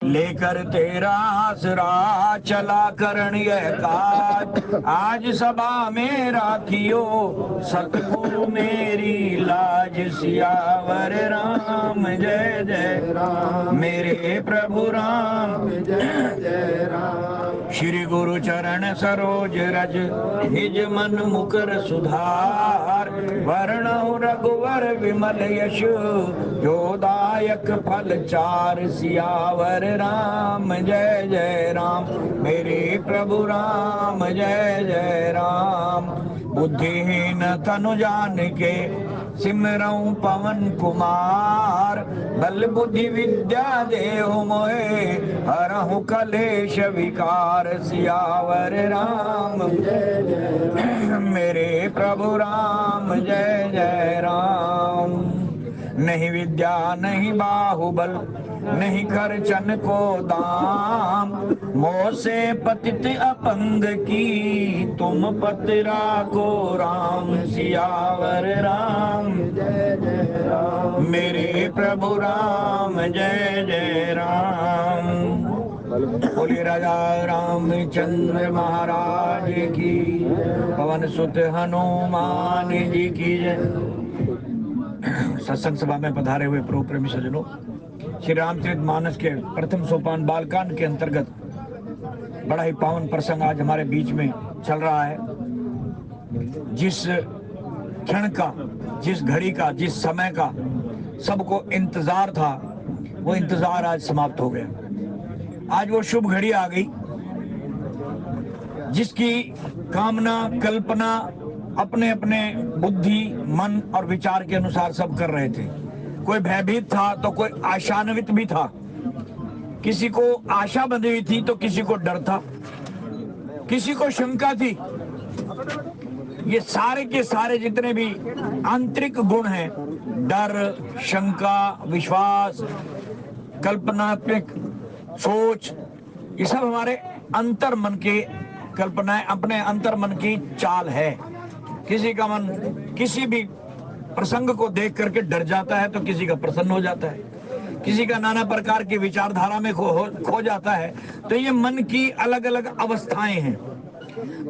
लेकर तेरा आसरा चला करण यह काज। आज सभा में राखियो सतगुरु मेरी लाज। सियावर राम जय जय राम, मेरे प्रभु राम जय जय राम। श्री गुरु चरण सरोज रज निज मन मुकर सुधार। वर्णौ रघुवर विमल यश जोदायक फल चार। सियावर राम जय जय राम, मेरे प्रभु राम जय जय राम। बुद्धिहीन तनु जान के सिमरऊं पवन कुमार। बल बुद्धि विद्या देहु मोहे हरहु कलेश विकार। सियावर राम जय जय मेरे प्रभु राम जय जय राम। नहीं विद्या नहीं बाहुबल नहीं खर्चन को दाम। मोह से पतित अपंग की तुम पतरा को राम। सियावर राम जय जय राम, मेरे प्रभु राम जय जय राम। बोले राजा रामचंद्र महाराज की, पवन सुत हनुमान जी की जय। सत्संग सभा में पधारे हुए प्रभु प्रेमी सज्जनों, श्री रामचरितमानस के प्रथम सोपान बालकांड के अंतर्गत बड़ा ही पावन प्रसंग आज हमारे बीच में चल रहा है। जिस क्षण का, जिस घड़ी का, जिस समय का सबको इंतजार था, वो इंतजार आज समाप्त हो गया। आज वो शुभ घड़ी आ गई जिसकी कामना कल्पना अपने अपने बुद्धि मन और विचार के अनुसार सब कर रहे थे। कोई भयभीत था तो कोई आशान्वित भी था। किसी को आशा बंधी हुई थी तो किसी को डर था, किसी को शंका थी। ये सारे के सारे जितने भी आंतरिक गुण हैं, डर, शंका, विश्वास, कल्पनात्मक सोच, ये सब हमारे अंतर मन के कल्पनाएं, अपने अंतर मन की चाल है। किसी का मन किसी भी प्रसंग को देख करके डर जाता है तो किसी का प्रसन्न हो जाता है, किसी का नाना प्रकार की विचारधारा में खो जाता है। तो ये मन की अलग अलग अवस्थाएं हैं।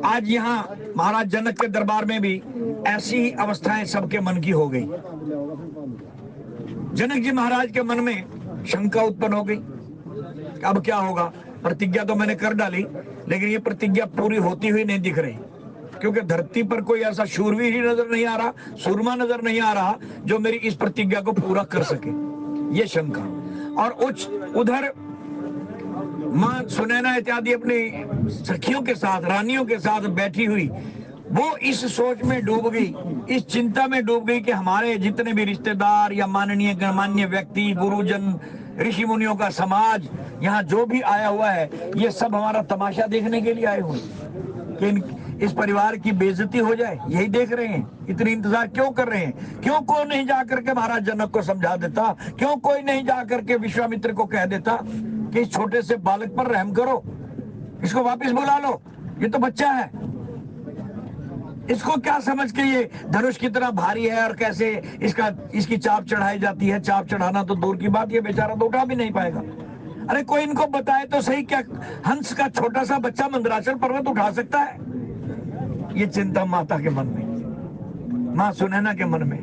आज यहाँ महाराज जनक के दरबार में भी ऐसी ही अवस्थाएं सबके मन की हो गई। जनक जी महाराज के मन में शंका उत्पन्न हो गई, अब क्या होगा। प्रतिज्ञा तो मैंने कर डाली, लेकिन ये प्रतिज्ञा पूरी होती हुई नहीं दिख रही, क्योंकि धरती पर कोई ऐसा शूरवीर ही नजर नहीं आ रहा, सूरमा नजर नहीं आ रहा जो मेरी इस प्रतिज्ञा को पूरा कर सके। ये शंका। और उधर मां सुनैना इत्यादि अपनी सखियों के साथ, रानियों के साथ बैठी हुई, वो इस सोच में डूब गई, इस चिंता में डूब गई कि हमारे जितने भी रिश्तेदार या माननीय गणमान्य व्यक्ति, गुरुजन, ऋषि मुनियों का समाज यहाँ जो भी आया हुआ है, ये सब हमारा तमाशा देखने के लिए आए हुए कि इस परिवार की बेइज्जती हो जाए, यही देख रहे हैं। इतनी इंतजार क्यों कर रहे हैं? क्यों कोई नहीं जाकर के महाराज जनक को समझा देता? क्यों कोई नहीं जाकर के विश्वामित्र को कह देता कि इस छोटे से बालक पर रहम करो, इसको वापस बुला लो, ये तो बच्चा है, इसको क्या समझ के ये धनुष की तरह भारी है और कैसे इसकी चाप चढ़ाई जाती है। चाप चढ़ाना तो दूर की बात, ये बेचारा तो उठा भी नहीं पाएगा। अरे कोई इनको बताए तो सही, क्या हंस का छोटा सा बच्चा मंदराचल पर्वत उठा सकता है? ये चिंता माता के मन में, मां सुनैना के मन में।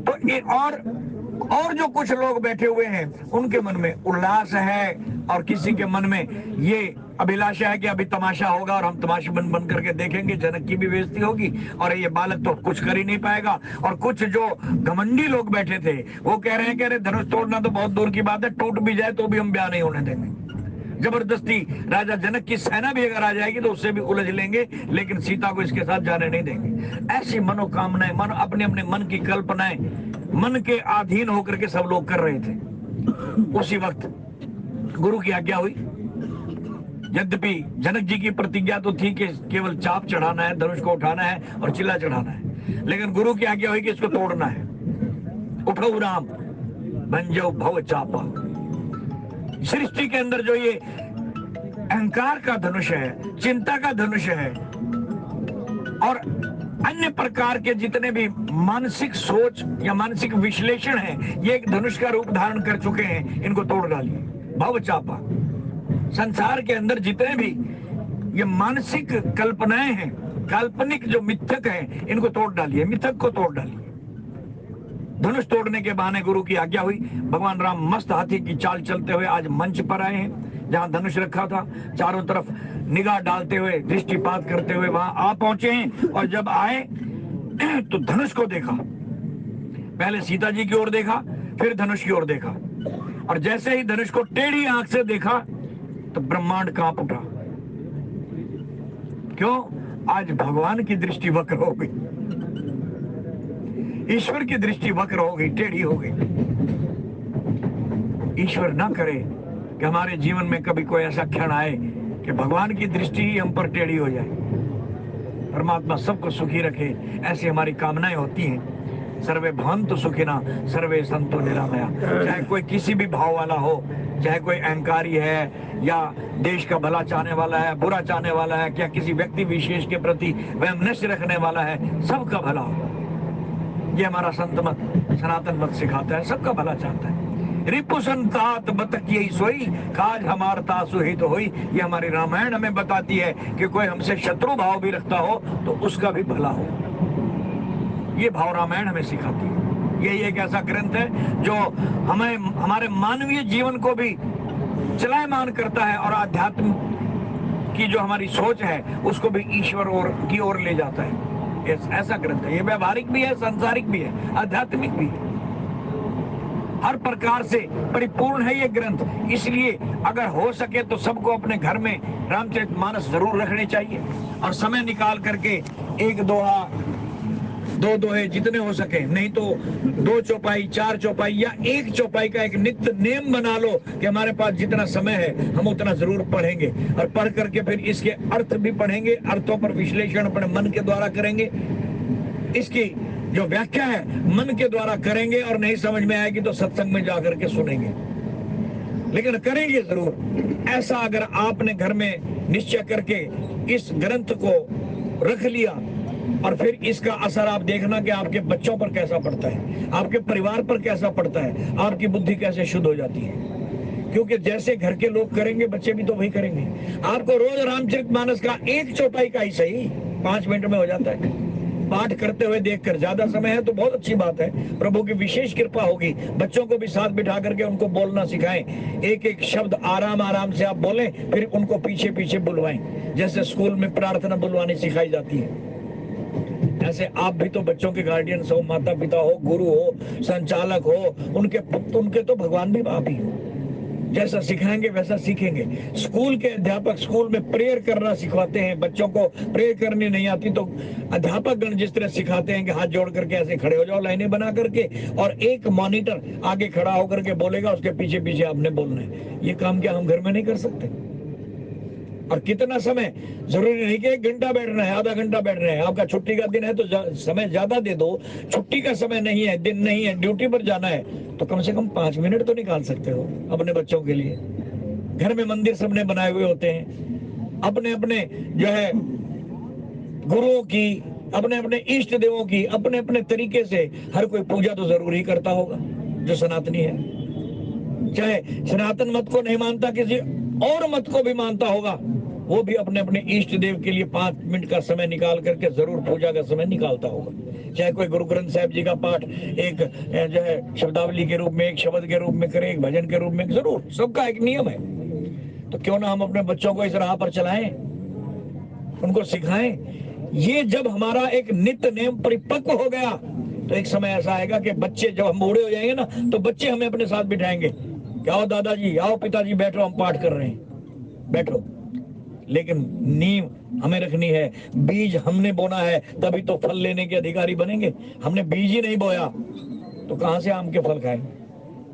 तो ये और जो कुछ लोग बैठे हुए हैं उनके मन में उल्लास है, और किसी के मन में ये अभिलाषा है कि अभी तमाशा होगा और हम तमाशा बन करके देखेंगे, जनक की भी बेइज्जती होगी और ये बालक तो कुछ कर ही नहीं पाएगा। और कुछ जो घमंडी लोग बैठे थे वो कह रहे हैं कि अरे धनुष तोड़ना तो बहुत दूर की बात है, टूट भी जाए तो भी हम ब्याह नहीं होने देंगे। जबरदस्ती राजा जनक की सेना भी अगर आ जाएगी तो उससे भी उलझ लेंगे, लेकिन सीता को इसके साथ जाने नहीं देंगे। ऐसी मनोकामनाएं, अपने अपने मन की कल्पनाएं मन के अधीन होकर के सब लोग कर रहे थे। उसी वक्त गुरु की आज्ञा हुई। यद्यपि जनक जी की प्रतिज्ञा तो थी कि केवल चाप चढ़ाना है, धनुष को उठाना है और चिल्ला चढ़ाना है, लेकिन गुरु की आज्ञा हुई कि इसको तोड़ना है। उठो राम बंजो भव चापा। सृष्टि के अंदर जो ये अहंकार का धनुष है, चिंता का धनुष है और अन्य प्रकार के जितने भी मानसिक सोच या मानसिक विश्लेषण है, ये एक धनुष का रूप धारण कर चुके हैं, इनको तोड़ डालिए। भव चापा। संसार के अंदर जितने भी ये मानसिक कल्पनाएं हैं, काल्पनिक जो मिथक है, इनको तोड़ डालिए, मिथक को तोड़ डालिए। धनुष तोड़ने के बहाने गुरु की आज्ञा हुई। भगवान राम मस्त हाथी की चाल चलते हुए आज मंच पर आए हैं, जहां धनुष रखा था। चारों तरफ निगाह डालते हुए, दृष्टिपात करते हुए वहां आ पहुंचे हैं। और जब आए तो धनुष को देखा, पहले सीता जी की ओर देखा, फिर धनुष की ओर देखा। और जैसे ही धनुष को टेढ़ी आंख से देखा तो ब्रह्मांड कांप उठा। क्यों? आज भगवान की दृष्टि वक्र हो गई, ईश्वर की दृष्टि वक्र हो गई, टेढ़ी हो गई। ईश्वर ना करे कि हमारे जीवन में कभी कोई ऐसा क्षण आए कि भगवान की दृष्टि ही हम पर टेढ़ी हो जाए। परमात्मा सबको सुखी रखे, ऐसी हमारी कामनाएं होती हैं। सर्वे भवन्तु सुखिनः सर्वे सन्तु निरामया। चाहे कोई किसी भी भाव वाला हो, चाहे कोई अहंकारी है या देश का भला चाहने वाला है, बुरा चाहने वाला है, क्या किसी व्यक्ति विशेष के प्रति वैमनस्य रखने वाला है, सबका भला हो। ये हमारा संत मत, सनातन मत सिखाता है, सबका भला चाहता है। रिपु संतात बतक यही सोई, काज हमार तासु हित होई। ये हमारी रामायण हमें बताती है कि कोई हमसे शत्रु भाव भी रखता हो तो उसका भी भला हो। ये भाव रामायण हमें सिखाती है। यही एक ऐसा ग्रंथ है जो हमें हमारे मानवीय जीवन को भी चलायमान करता है और आध्यात्म की जो हमारी सोच है उसको भी ईश्वर की ओर ले जाता है। ऐसा ग्रंथ है। ये व्यवहारिक भी है, सांसारिक भी है, आध्यात्मिक भी है, हर प्रकार से परिपूर्ण है ये ग्रंथ। इसलिए अगर हो सके तो सबको अपने घर में रामचरितमानस जरूर रखने चाहिए और समय निकाल करके एक दोहा, दो दोहे जितने हो सके, नहीं तो 2 चौपाई, 4 चौपाई या 1 चौपाई का एक नित्य नेम बना लो कि हमारे पास जितना समय है हम उतना जरूर पढ़ेंगे। और पढ़ करके फिर इसके अर्थ भी पढ़ेंगे, अर्थों पर विश्लेषण अपने मन के द्वारा करेंगे, इसकी जो व्याख्या है मन के द्वारा करेंगे। और नहीं समझ में आएगी तो सत्संग में जाकर के सुनेंगे, लेकिन करेंगे जरूर। ऐसा अगर आपने घर में निश्चय करके इस ग्रंथ को रख लिया और फिर इसका असर आप देखना कि आपके बच्चों पर कैसा पड़ता है, आपके परिवार पर कैसा पड़ता है, आपकी बुद्धि कैसे शुद्ध हो जाती है। क्योंकि जैसे घर के लोग करेंगे बच्चे भी तो वही करेंगे। आपको रोज रामचरितमानस का 1 चौपाई का ही सही 5 मिनट में हो जाता है। पाठ करते हुए देखकर, ज्यादा समय है तो बहुत अच्छी बात है, प्रभु की विशेष कृपा होगी। बच्चों को भी साथ बिठा करके उनको बोलना सिखाएं, एक एक शब्द आराम आराम से आप बोलें, फिर उनको पीछे पीछे बुलवाएं, जैसे स्कूल में प्रार्थना बुलवानी सिखाई जाती है। ऐसे आप भी तो बच्चों के गार्डियंस हो, माता पिता हो, गुरु हो, संचालक हो, उनके तो भगवान भी आप ही हो। जैसा सिखाएंगे वैसा सीखेंगे। स्कूल के अध्यापक स्कूल में प्रेयर करना सिखाते हैं, बच्चों को प्रेयर करनी नहीं आती तो अध्यापक गण जिस तरह सिखाते हैं कि हाथ जोड़ करके ऐसे खड़े हो जाओ लाइनें बना करके, और एक मॉनिटर आगे खड़ा होकर के बोलेगा, उसके पीछे पीछे आपने बोलना है। ये काम क्या हम घर में नहीं कर सकते? और कितना समय, जरूरी नहीं कि 1 घंटा बैठना है, आधा घंटा बैठना है। आपका छुट्टी का दिन है तो समय ज्यादा दे दो। छुट्टी का समय नहीं है, दिन नहीं है, ड्यूटी पर जाना है तो कम से कम 5 मिनट तो निकाल सकते हो अपने बच्चों के लिए। घर में मंदिर सबने बनाए हुए होते हैं, अपने अपने जो है गुरुओं की, अपने अपने इष्ट देवों की अपने अपने तरीके से हर कोई पूजा तो जरूर ही करता होगा जो सनातनी है। चाहे सनातन मत को नहीं मानता, किसी और मत को भी मानता होगा, वो भी अपने अपने इष्ट देव के लिए 5 मिनट का समय निकाल करके जरूर पूजा का समय निकालता होगा। चाहे कोई गुरु ग्रंथ साहिब जी का पाठ एक जो है शब्दावली के रूप में, एक शब्द के रूप में करे, एक भजन के रूप में, जरूर सबका एक नियम है। तो क्यों ना हम अपने बच्चों को इस राह पर चलाएं, उनको सिखाएं। ये जब हमारा एक नित्य नियम परिपक्व हो गया तो एक समय ऐसा आएगा कि बच्चे, जब हम बूढ़े हो जाएंगे ना, तो बच्चे हमें अपने साथ बिठाएंगे, आओ दादाजी, आओ पिताजी, बैठो, हम पाठ कर रहे हैं, बैठो। लेकिन नींव हमें रखनी है, बीज हमने बोना है, तभी तो फल लेने के अधिकारी बनेंगे। हमने बीज ही नहीं बोया तो कहां से आम के फल खाएंगे?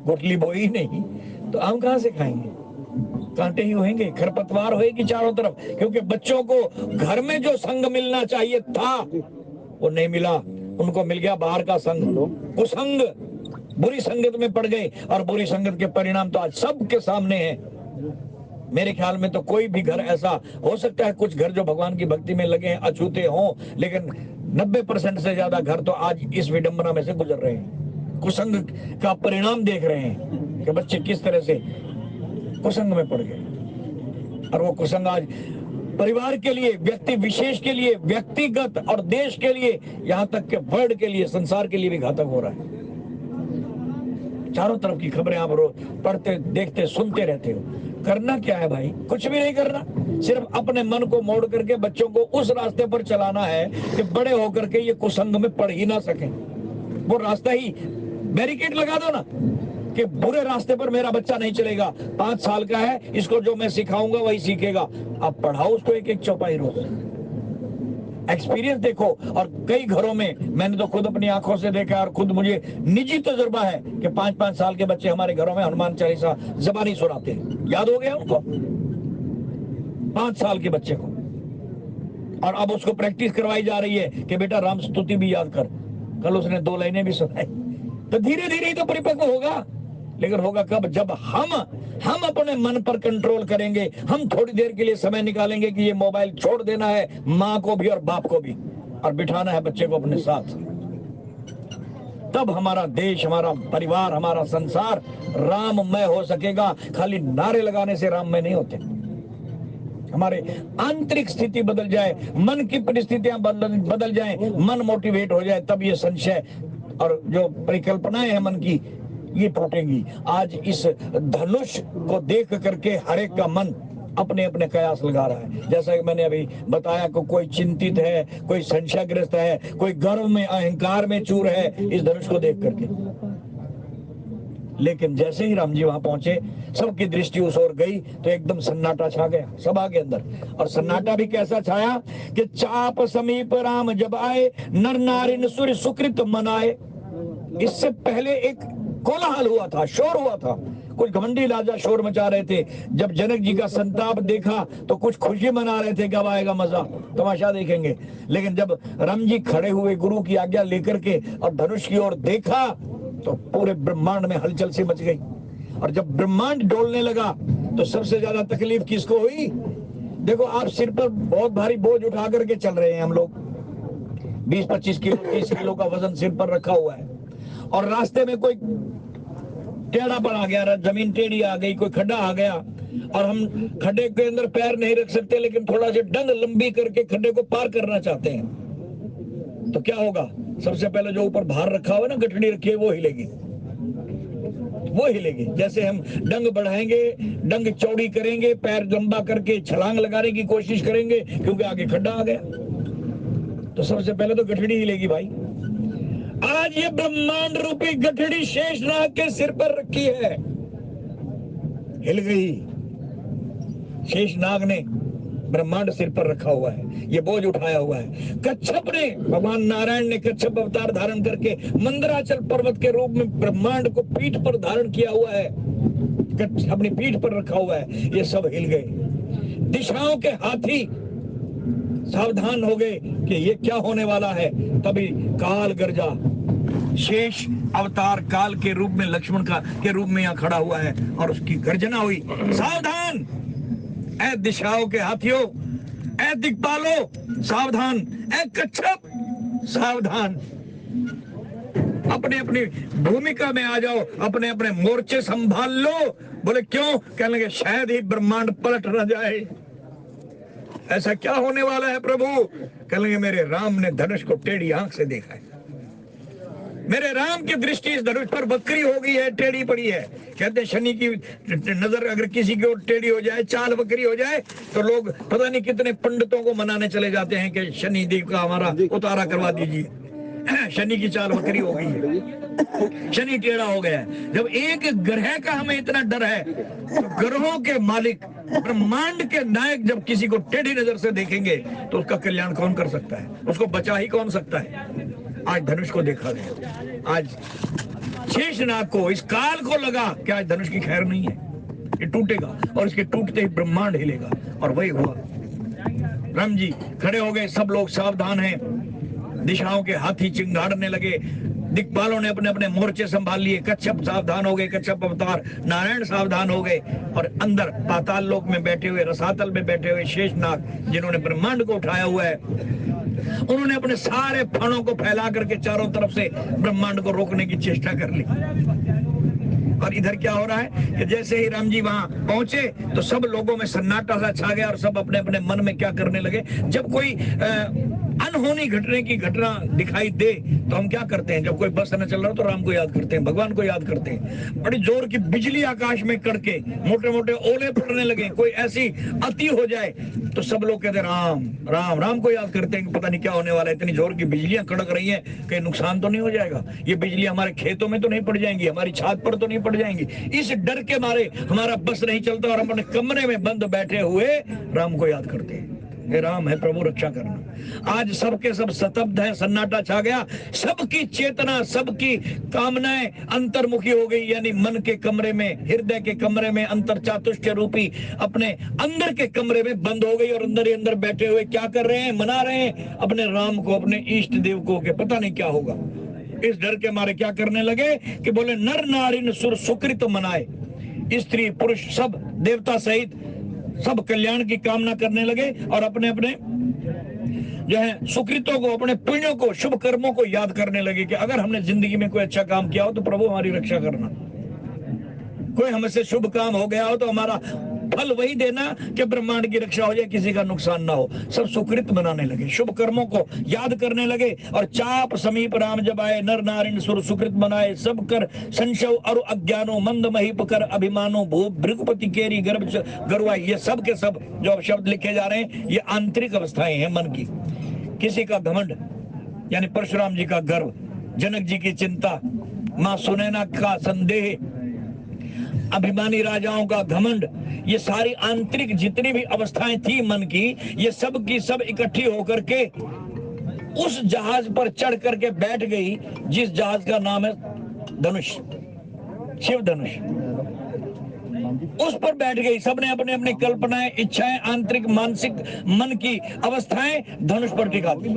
गुठली बोई ही नहीं तो आम कहां से खाएंगे? कांटे ही होंगे, खरपतवार होएगी चारों तरफ। क्योंकि बच्चों को घर में जो संग मिलना चाहिए था वो नहीं मिला, उनको मिल गया बाहर का संग, कुसंग, बुरी संगत में पड़ गए। और बुरी संगत के परिणाम तो आज सबके सामने है। मेरे ख्याल में तो कोई भी घर ऐसा हो सकता है, कुछ घर जो भगवान की भक्ति में लगे हैं, अछूते हों, लेकिन 90% से ज्यादा घर तो आज इस विडंबना में से गुजर रहे हैं, कुसंग का परिणाम देख रहे हैं कि बच्चे किस तरह से कुसंग में पड़ गए। और वो कुसंग आज परिवार के लिए, व्यक्ति विशेष के लिए, व्यक्तिगत और देश के लिए, यहां तक के वर्ल्ड के लिए, संसार के लिए भी घातक हो रहा है। चारों तरफ की खबरें आप रोज पढ़ते, देखते, सुनते रहते हो। करना क्या है भाई? कुछ भी नहीं करना, सिर्फ अपने मन को मोड़ करके बच्चों को उस रास्ते पर चलाना है कि बड़े होकर के ये कुसंग में पड़ ही ना सके। वो रास्ता ही बैरिकेड लगा दो ना कि बुरे रास्ते पर मेरा बच्चा नहीं चलेगा। 5 साल का है, इसको जो मैं सिखाऊंगा वही सीखेगा। आप पढ़ाओ उसको एक एक चौपाई रोज। एक्सपीरियंस देखो। और कई घरों में मैंने तो खुद अपनी आंखों से देखा, और खुद मुझे निजी तजुर्बा है कि 5-5 साल के बच्चे हमारे घरों में हनुमान चालीसा ज़बानी सुनाते हैं। याद हो गया उनको, 5 साल के बच्चे को। और अब उसको प्रैक्टिस करवाई जा रही है कि बेटा राम स्तुति भी याद कर। कल उसने 2 लाइनें भी सुनाई। तो धीरे धीरे ही तो परिपक्व होगा। लेकिन होगा कब? जब हम अपने मन पर कंट्रोल करेंगे। हम थोड़ी देर के लिए समय निकालेंगे कि ये मोबाइल छोड़ देना है, माँ को भी और बाप को भी, और बिठाना है बच्चे को अपने साथ। तब हमारा देश, हमारा परिवार, हमारा संसार राममय हो सकेगा। खाली नारे लगाने से राममय नहीं होते। हमारे आंतरिक स्थिति बदल जाए, मन की परिस्थितियां बदल जाए, मन मोटिवेट हो जाए, तब ये संशय और जो परिकल्पनाएं हैं मन की, ये टूटेंगी। आज इस धनुष को देख करके हर एक का मन अपने अपने कयास लगा रहा है। जैसा कि मैंने अभी बताया कि कोई चिंतित है, कोई संशयग्रस्त है, कोई गर्व में, अहंकार में चूर है इस धनुष को देख करके। लेकिन जैसे ही राम जी वहां पहुंचे, सबकी दृष्टि उस ओर गई तो एकदम सन्नाटा छा गया सब आगे अंदर। और सन्नाटा भी कैसा छाया कि चाप समीप राम जब आए, नर नारी सूर्य सुकृत मनाए। इससे पहले एक कोलाहल हुआ था, शोर हुआ था। कुछ घमंडी राजा शोर मचा रहे थे। जब जनक जी का संताप देखा तो कुछ खुशी मना रहे थे, कब आएगा मजा, तमाशा देखेंगे। लेकिन जब राम जी खड़े हुए गुरु की आज्ञा लेकर के और धनुष की ओर देखा तो पूरे ब्रह्मांड में हलचल सी मच गई। और जब ब्रह्मांड डोलने लगा तो सबसे ज्यादा तकलीफ किसको हुई? देखो, आप सिर पर बहुत भारी बोझ उठा करके चल रहे हैं। हम लोग 20-25 किलो 30 किलो का वजन सिर पर रखा हुआ है, और रास्ते में कोई टेढ़ा पड़ा गया, जमीन टेढ़ी आ गई, कोई खड्डा आ गया, और हम खड्डे के अंदर पैर नहीं रख सकते, लेकिन थोड़ा सा डंड लंबी करके खड्डे को पार करना चाहते हैं। तो क्या होगा? सबसे पहले जो ऊपर भार रखा हुआ ना, गठड़ी रखी है, वो हिलेगी। जैसे हम डंग बढ़ाएंगे, डंग चौड़ी करेंगे, पैर लंबा करके छलांग लगाने की कोशिश करेंगे, क्योंकि आगे खड्डा आ गया। तो सबसे पहले तो गठड़ी हिलेगी भाई। आज ये ब्रह्मांड रूपी गठड़ी शेषनाग के सिर पर रखी है, हिल गई। शेषनाग ने ब्रह्मांड सिर पर रखा हुआ है, ये बोझ उठाया हुआ है। कच्छप ने, भगवान नारायण ने कच्छप अवतार धारण करके मंदराचल पर्वत के रूप में ब्रह्मांड को पीठ पर धारण किया हुआ है, अपनी पीठ पर रखा हुआ है। ये सब हिल गए। दिशाओं के हाथी सावधान हो गए कि ये क्या होने वाला है। तभी काल गर्जा, शेष अवतार काल के रूप में, लक्ष्मण का के रूप में यहाँ खड़ा हुआ है, और उसकी गर्जना हुई, सावधान ऐ दिशाओं के हाथियों, ऐ दिक्पालो सावधान, ऐ कच्छप सावधान, अपने अपनी भूमिका में आ जाओ, अपने अपने मोर्चे संभाल लो। बोले क्यों? कहने लगे शायद ही ब्रह्मांड पलट न जाए। ऐसा क्या होने वाला है प्रभु? कहने लगे मेरे राम ने धनुष को टेढ़ी आंख से देखा है। मेरे राम की दृष्टि इस धनुष पर वक्री हो गई है, टेढ़ी पड़ी है। कहते हैं शनि की नजर अगर किसी की ओर टेढ़ी हो जाए, चाल वक्री हो जाए, तो लोग पता नहीं कितने पंडितों को मनाने चले जाते हैं कि शनि देव का हमारा उतारा करवा दीजिए। शनि की चाल वक्री हो गई है, शनि टेढ़ा हो गया है। जब एक ग्रह का हमें इतना डर है, तो ग्रहों के मालिक, ब्रह्मांड के नायक जब किसी को टेढ़ी नजर से देखेंगे तो उसका कल्याण कौन कर सकता है? उसको बचा ही कौन सकता है? आज धनुष को देखा गया। आज शेषनाग को, इस काल को लगा कि आज धनुष की खैर नहीं है, ये टूटेगा, और इसके टूटते ही ब्रह्मांड हिलेगा। और वही हुआ। राम जी खड़े हो गए, सब लोग सावधान हैं। दिशाओं के हाथी चिंगाड़ने लगे, दिक्पालों ने अपने अपने मोर्चे संभाल लिए। कच्छप सावधान हो गए, कच्छप अवतार नारायण सावधान हो गए, और अंदर पाताल लोक में बैठे हुए, रसातल में बैठे हुए शेषनाग, जिन्होंने ब्रह्मांड को उठाया हुआ है, उन्होंने अपने सारे फणों को फैला करके चारों तरफ से ब्रह्मांड को रोकने की चेष्टा कर ली। और इधर क्या हो रहा है कि जैसे ही राम जी वहां पहुंचे तो सब लोगों में सन्नाटा सा छा गया और सब अपने अपने मन में क्या करने लगे। जब कोई अनहोनी घटने की घटना दिखाई दे तो हम क्या करते हैं, जब कोई बस न चल रहा हो तो राम को याद करते हैं, भगवान को याद करते हैं। बड़ी जोर की बिजली आकाश में कड़के, मोटे मोटे ओले पड़ने लगे, कोई ऐसी अति हो जाए तो सब लोग कहते हैं राम राम राम को याद करते हैं कि पता नहीं क्या होने वाला है, इतनी जोर की बिजलियां कड़क रही हैं, कहीं नुकसान तो नहीं हो जाएगा, ये बिजली हमारे खेतों में तो नहीं पड़ जाएंगी, हमारी छत पर तो नहीं पड़ जाएंगी। इस डर के मारे हमारा बस नहीं चलता और हम अपने कमरे में बंद बैठे हुए राम को याद करते हैं। हे राम है प्रभु रक्षा करना। आज सबके सब स्तब्ध है, सन्नाटा छा गया, सबकी चेतना सबकी कामनाएं अंतर्मुखी हो गई, यानी मन के कमरे में, हृदय के कमरे में, अंतर चातुष्य रूपी अपने अंदर के कमरे में बंद हो गई और अंदर ही अंदर बैठे हुए क्या कर रहे हैं, मना रहे हैं अपने राम को, अपने इष्ट देव को, के पता नहीं क्या होगा। इस डर के मारे क्या करने लगे कि बोले नर नारी सुर सुकृत मनाए, स्त्री पुरुष सब देवता सहित सब कल्याण की कामना करने लगे और अपने अपने जो है सुकृतों को, अपने पुण्यों को, शुभ कर्मों को याद करने लगे कि अगर हमने जिंदगी में कोई अच्छा काम किया हो तो प्रभु हमारी रक्षा करना, कोई हमसे शुभ काम हो गया हो तो हमारा फल वही देना कि ब्रह्मांड की रक्षा हो जाए, किसी का नुकसान ना हो। सब सुकृत बनाने लगे, शुभ कर्मों को याद करने लगे। और चाप समीप राम जब आए, नर नारिन सुर सुकृत बनाए, सब कर संशय और अज्ञानो मंद महीप कर अभिमानो भू भृगुपति केरी गर्भ गरुआ, ये सब के सब जो शब्द लिखे जा रहे हैं ये आंतरिक अवस्थाएं हैं मन की। किसी का घमंड यानी परशुराम जी का गर्व, जनक जी की चिंता, मां सुनैना का संदेह, अभिमानी राजाओं का घमंड, ये सारी आंतरिक जितनी भी अवस्थाएं थी मन की, ये सब की सब इकट्ठी होकर के उस जहाज पर चढ़ करके बैठ गई जिस जहाज का नाम है धनुष, शिव धनुष। उस पर बैठ गई, सबने अपने अपने कल्पनाएं, इच्छाएं, आंतरिक मानसिक मन की अवस्थाएं धनुष पर टिका दी,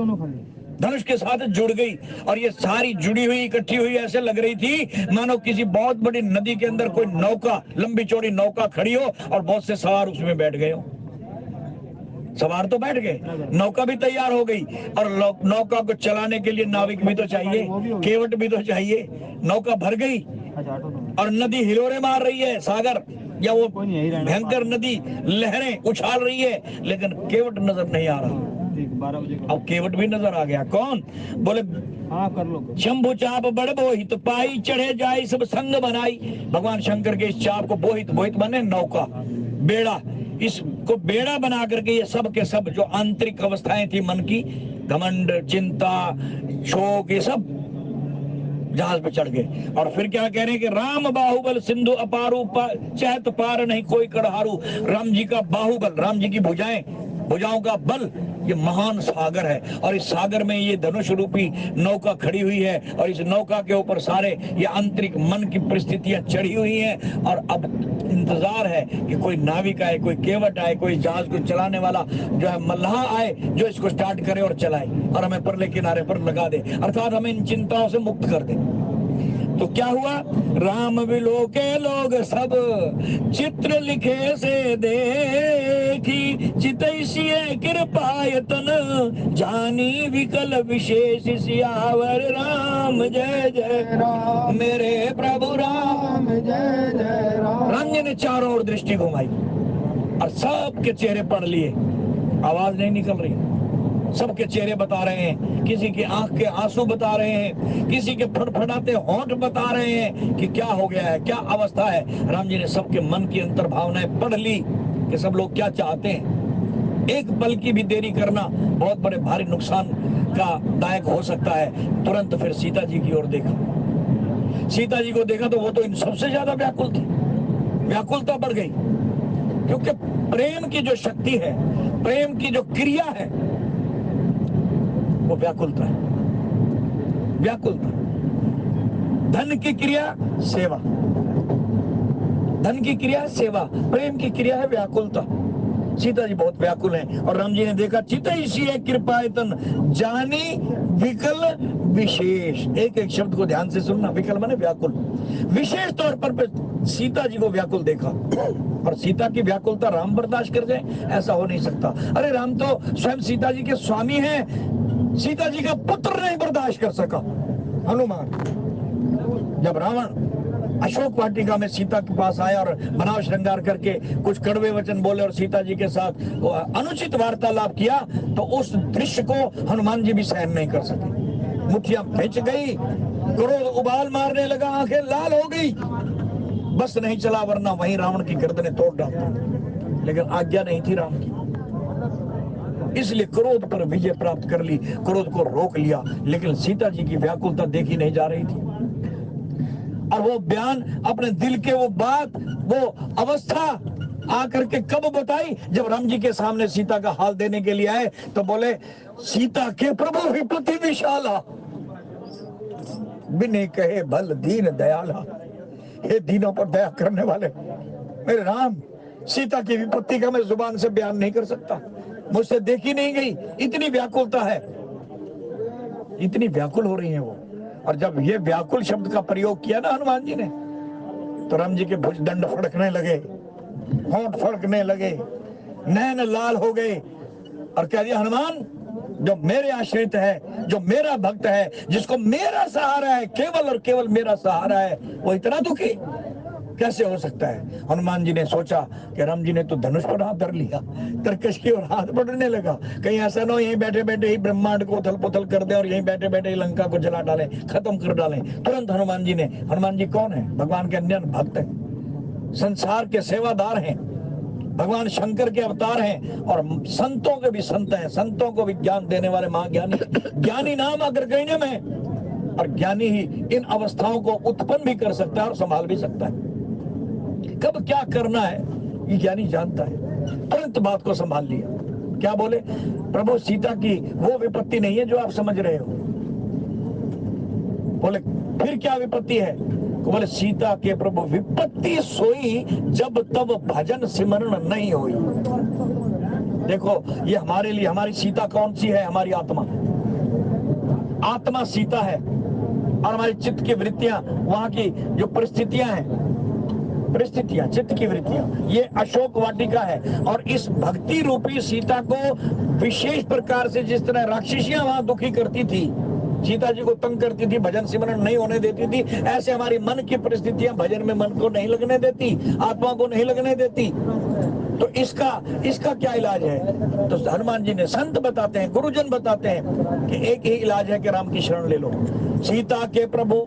धनुष के साथ जुड़ गई। और ये सारी जुड़ी हुई, इकट्ठी हुई, ऐसे लग रही थी मानो किसी बहुत बड़ी नदी के अंदर कोई नौका, लंबी चौड़ी नौका खड़ी हो और बहुत से सवार उसमें बैठ गए हो। सवार तो बैठ गए, नौका भी तैयार हो गई, और नौका को चलाने के लिए नाविक भी तो चाहिए, केवट भी तो चाहिए। नौका भर गई और नदी हिलोरे मार रही है, सागर या वो भयंकर नदी लहरें उछाल रही है, लेकिन केवट नजर नहीं आ रहा। अब केवट भी नजर आ गया, कौन? बोले हाँ कर लो। शंभु चाप बड़ बोहित पाई, चढ़े जाए सब संग बनाई। भगवान शंकर के इस चाप को बोहित, बोहित बने नौका, बेड़ा, इसको बेड़ा बना करके ये सब के सब जो आंतरिक अवस्थाएं थी मन की, घमंड, चिंता, शोक, ये सब जहाज पे चढ़ गए। और फिर क्या कह रहे हैं कि राम बाहुबल सिंधु अपारू चैत पार नहीं कोई कड़हारू। राम जी का बाहुबल, राम जी की भुजाएं, भुजाओं का बल, ये महान सागर है, और इस सागर में ये धनुष रूपी नौका खड़ी हुई है, और इस नौका के ऊपर सारे ये आंतरिक मन की परिस्थितियां चढ़ी हुई हैं। और अब इंतजार है कि कोई नाविक आए, कोई केवट आए, कोई जहाज को चलाने वाला जो है मल्लाह आए, जो इसको स्टार्ट करे और चलाए और हमें परले किनारे पर लगा दे, अर्थात हमें इन चिंताओं से मुक्त कर दे। तो क्या हुआ? राम विलो के लोग सब चित्र लिखे से देखी, चितैसिए कृपायतन जानी विकल विशेष सियावर राम जय जय राम, मेरे प्रभु राम जय जय राम। राम जी ने चारों ओर दृष्टि घुमाई और सबके चेहरे पढ़ लिए, आवाज नहीं निकल रही, सबके चेहरे बता रहे हैं, किसी की आंख के आंसू बता रहे हैं, किसी के फड़फड़ाते होंठ बता रहे हैं कि क्या हो गया है, क्या अवस्था है। राम जी ने सबके मन की अंतर भावनाएं पढ़ ली कि सब लोग क्या चाहते हैं। एक पल की भी देरी करना बहुत बड़े भारी नुकसान का दायक हो सकता है। तुरंत फिर सीता जी की ओर देखा, सीता जी को देखा तो वो तो इन सबसे ज्यादा व्याकुल थी, व्याकुलता बढ़ गई, क्योंकि प्रेम की जो शक्ति है, प्रेम की जो क्रिया है, वो व्याकुलता है, व्याकुलता। धन की क्रिया सेवा, धन की क्रिया सेवा, प्रेम की क्रिया है व्याकुलता। सीता जी बहुत व्याकुल हैं और राम जी ने देखा चितैसी है कृपायतन जानी विकल विशेष। एक एक शब्द को ध्यान से सुनना, विकल माने व्याकुल। विशेष तौर पर सीता जी को व्याकुल देखा, और सीता की व्याकुलता राम बर्दाश्त कर जाए, ऐसा हो नहीं सकता। अरे राम तो स्वयं सीता जी के स्वामी हैं, सीता जी का पुत्र नहीं बर्दाश्त कर सका। हनुमान, जब रावण अशोक वाटिका में सीता के पास आया और बनाव श्रृंगार करके कुछ कड़वे वचन बोले और सीता जी के साथ अनुचित वार्तालाप किया, तो उस दृश्य को हनुमान जी भी सहन नहीं कर सके। मुठियां खिंच गई, क्रोध उबाल मारने लगा, आंखें लाल हो गई, बस नहीं चला, वरना वहीं रावण की गर्दनें तोड़ डालता। लेकिन आज्ञा नहीं थी राम की, इसलिए क्रोध पर विजय प्राप्त कर ली, क्रोध को रोक लिया। लेकिन सीता जी की व्याकुलता देखी नहीं जा रही थी, और वो बयान, अपने दिल के वो बात, वो अवस्था आकर के कब बताई, जब राम जी के सामने सीता का हाल देने के लिए आए, तो बोले, सीता के प्रभु विपत्ति विशाला, बिने कहे बल दीन दयाला। हे दीनों पर दया करने वाले मेरे राम, सीता की विपत्ति का मैं जुबान से बयान नहीं कर सकता, मुझसे देखी नहीं गई, इतनी व्याकुलता है, इतनी व्याकुल हो रही है वो। और जब ये व्याकुल शब्द का प्रयोग किया ना हनुमान जी ने, तो राम जी के भुजदंड फड़कने लगे, होंठ फड़कने लगे, नैन लाल हो गए, और कह दिया, हनुमान, जो मेरे आश्रित है, जो मेरा भक्त है, जिसको मेरा सहारा है, केवल और केवल मेरा सहारा है, वो इतना दुखी कैसे हो सकता है। हनुमान जी ने सोचा कि राम जी ने तो धनुष पर हाथ धर लिया, तरकश की ओर हाथ बढ़ने लगा, कहीं ऐसा ना हो यहीं बैठे बैठे ही ब्रह्मांड को उथल पुथल कर दे और यहीं बैठे बैठे ही लंका को जला डालें, खत्म कर डालें। तुरंत हनुमान जी ने, हनुमान जी कौन है? भगवान के अन्य भक्त हैं, संसार के सेवादार हैं, भगवान शंकर के अवतार हैं, और संतों के भी संत हैं, संतों को भी ज्ञान देने वाले महाज्ञानी। ज्ञानी नाम अग्रगण्य में, और ज्ञानी ही इन अवस्थाओं को उत्पन्न भी कर सकता है और संभाल भी सकता है। कब क्या करना है ये ज्ञानी जानता है। तुरंत बात को संभाल लिया, क्या बोले, प्रभु सीता की वो विपत्ति नहीं है जो आप समझ रहे हो। बोले, फिर क्या विपत्ति है? बोले, सीता के प्रभु विपत्ति सोई, जब तब भजन सिमरण नहीं हुई। देखो, ये हमारे लिए, हमारी सीता कौन सी है? हमारी आत्मा, आत्मा सीता है, और हमारी चित्त की वृत्तियां, वहां की जो परिस्थितियां हैं, परिस्थितियां, चित्त की वृत्तियां, ये अशोक वाटिका है। और इस भक्ति रूपी सीता को विशेष प्रकार से, जिस तरह राक्षसियां वहां दुखी करती थी, सीता जी को तंग करती थी, भजन सिमरन नहीं होने देती थी, ऐसे हमारी मन की परिस्थितियां भजन में मन को नहीं लगने देती, आत्मा को नहीं लगने देती। तो इसका क्या इलाज है? तो हनुमान जी ने, संत बताते हैं, गुरुजन बताते हैं कि एक ही इलाज है कि राम की शरण ले लो। सीता के प्रभु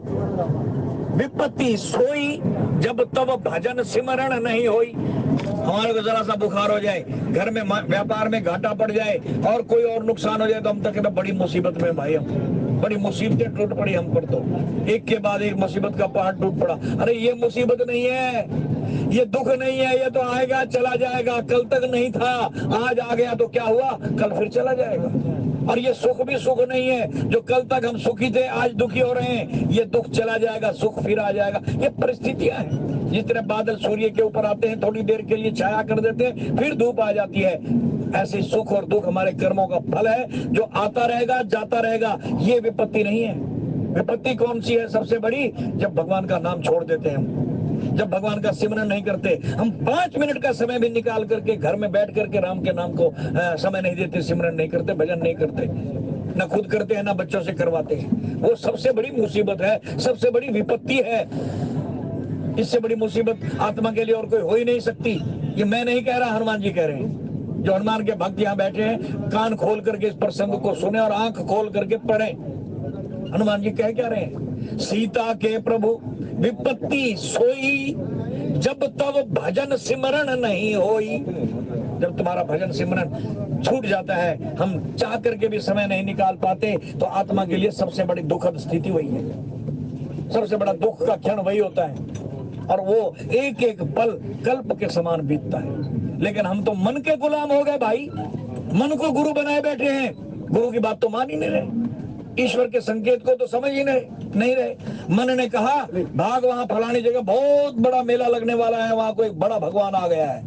विपत्ति सोई, जब तब भजन सिमरण नहीं होई। हमारे को जरा सा बुखार हो जाए, घर में व्यापार में घाटा पड़ जाए, और कोई और नुकसान हो जाए, तो हम तक तो बड़ी मुसीबत में भाई, हम बड़ी मुसीबतें टूट पड़ी हम पर, तो एक के बाद एक मुसीबत का पहाड़ टूट पड़ा। अरे ये मुसीबत नहीं है, ये दुख नहीं है, ये तो आएगा चला जाएगा, कल तक नहीं था, आज आ गया तो क्या हुआ, कल फिर चला जाएगा। और ये सुख भी सुख नहीं है, जो कल तक हम सुखी थे आज दुखी हो रहे हैं, ये दुख चला जाएगा, सुख फिर आ जाएगा। ये परिस्थितियां हैं, जिस तरह बादल सूर्य के ऊपर आते हैं, थोड़ी देर के लिए छाया कर देते हैं, फिर धूप आ जाती है, ऐसे सुख और दुख हमारे कर्मों का फल है, जो आता रहेगा जाता रहेगा। ये विपत्ति नहीं है। विपत्ति कौन सी है सबसे बड़ी? जब भगवान का नाम छोड़ देते हैं, जब भगवान का सिमरन नहीं करते। हम 5 मिनट का समय भी निकाल करके घर में बैठ करके राम के नाम को समय नहीं देते, सिमरन नहीं करते, भजन नहीं करते, ना खुद करते हैं ना बच्चों से करवाते हैं। वो सबसे बड़ी मुसीबत है, सबसे बड़ी विपत्ति है। इससे बड़ी मुसीबत आत्मा के लिए और कोई हो ही नहीं सकती। ये मैं नहीं कह रहा, हनुमान जी कह रहे हैं। जो हनुमान के भक्त यहाँ बैठे हैं, कान खोल करके इस प्रसंग को सुने और आंख खोल करके पढ़ें। हनुमान जी कह क्या रहे हैं? सीता के प्रभु विपत्ति सोई, जब तब भजन सिमरण नहीं होई। जब तुम्हारा भजन सिमरन छूट जाता है, हम चाह करके भी समय नहीं निकाल पाते, तो आत्मा के लिए सबसे बड़ी दुखद स्थिति वही है, सबसे बड़ा दुख का क्षण वही होता है, और वो एक एक पल कल्प के समान बीतता है। लेकिन हम तो मन के गुलाम हो गए भाई, मन को गुरु बनाए बैठे हैं, गुरु की बात तो मान ही नहीं रहे, ईश्वर के संकेत को तो समझ ही नहीं रहे। मन ने कहा, भाग वहां फलानी जगह बहुत बड़ा मेला लगने वाला है, वहां कोई बड़ा भगवान आ गया है,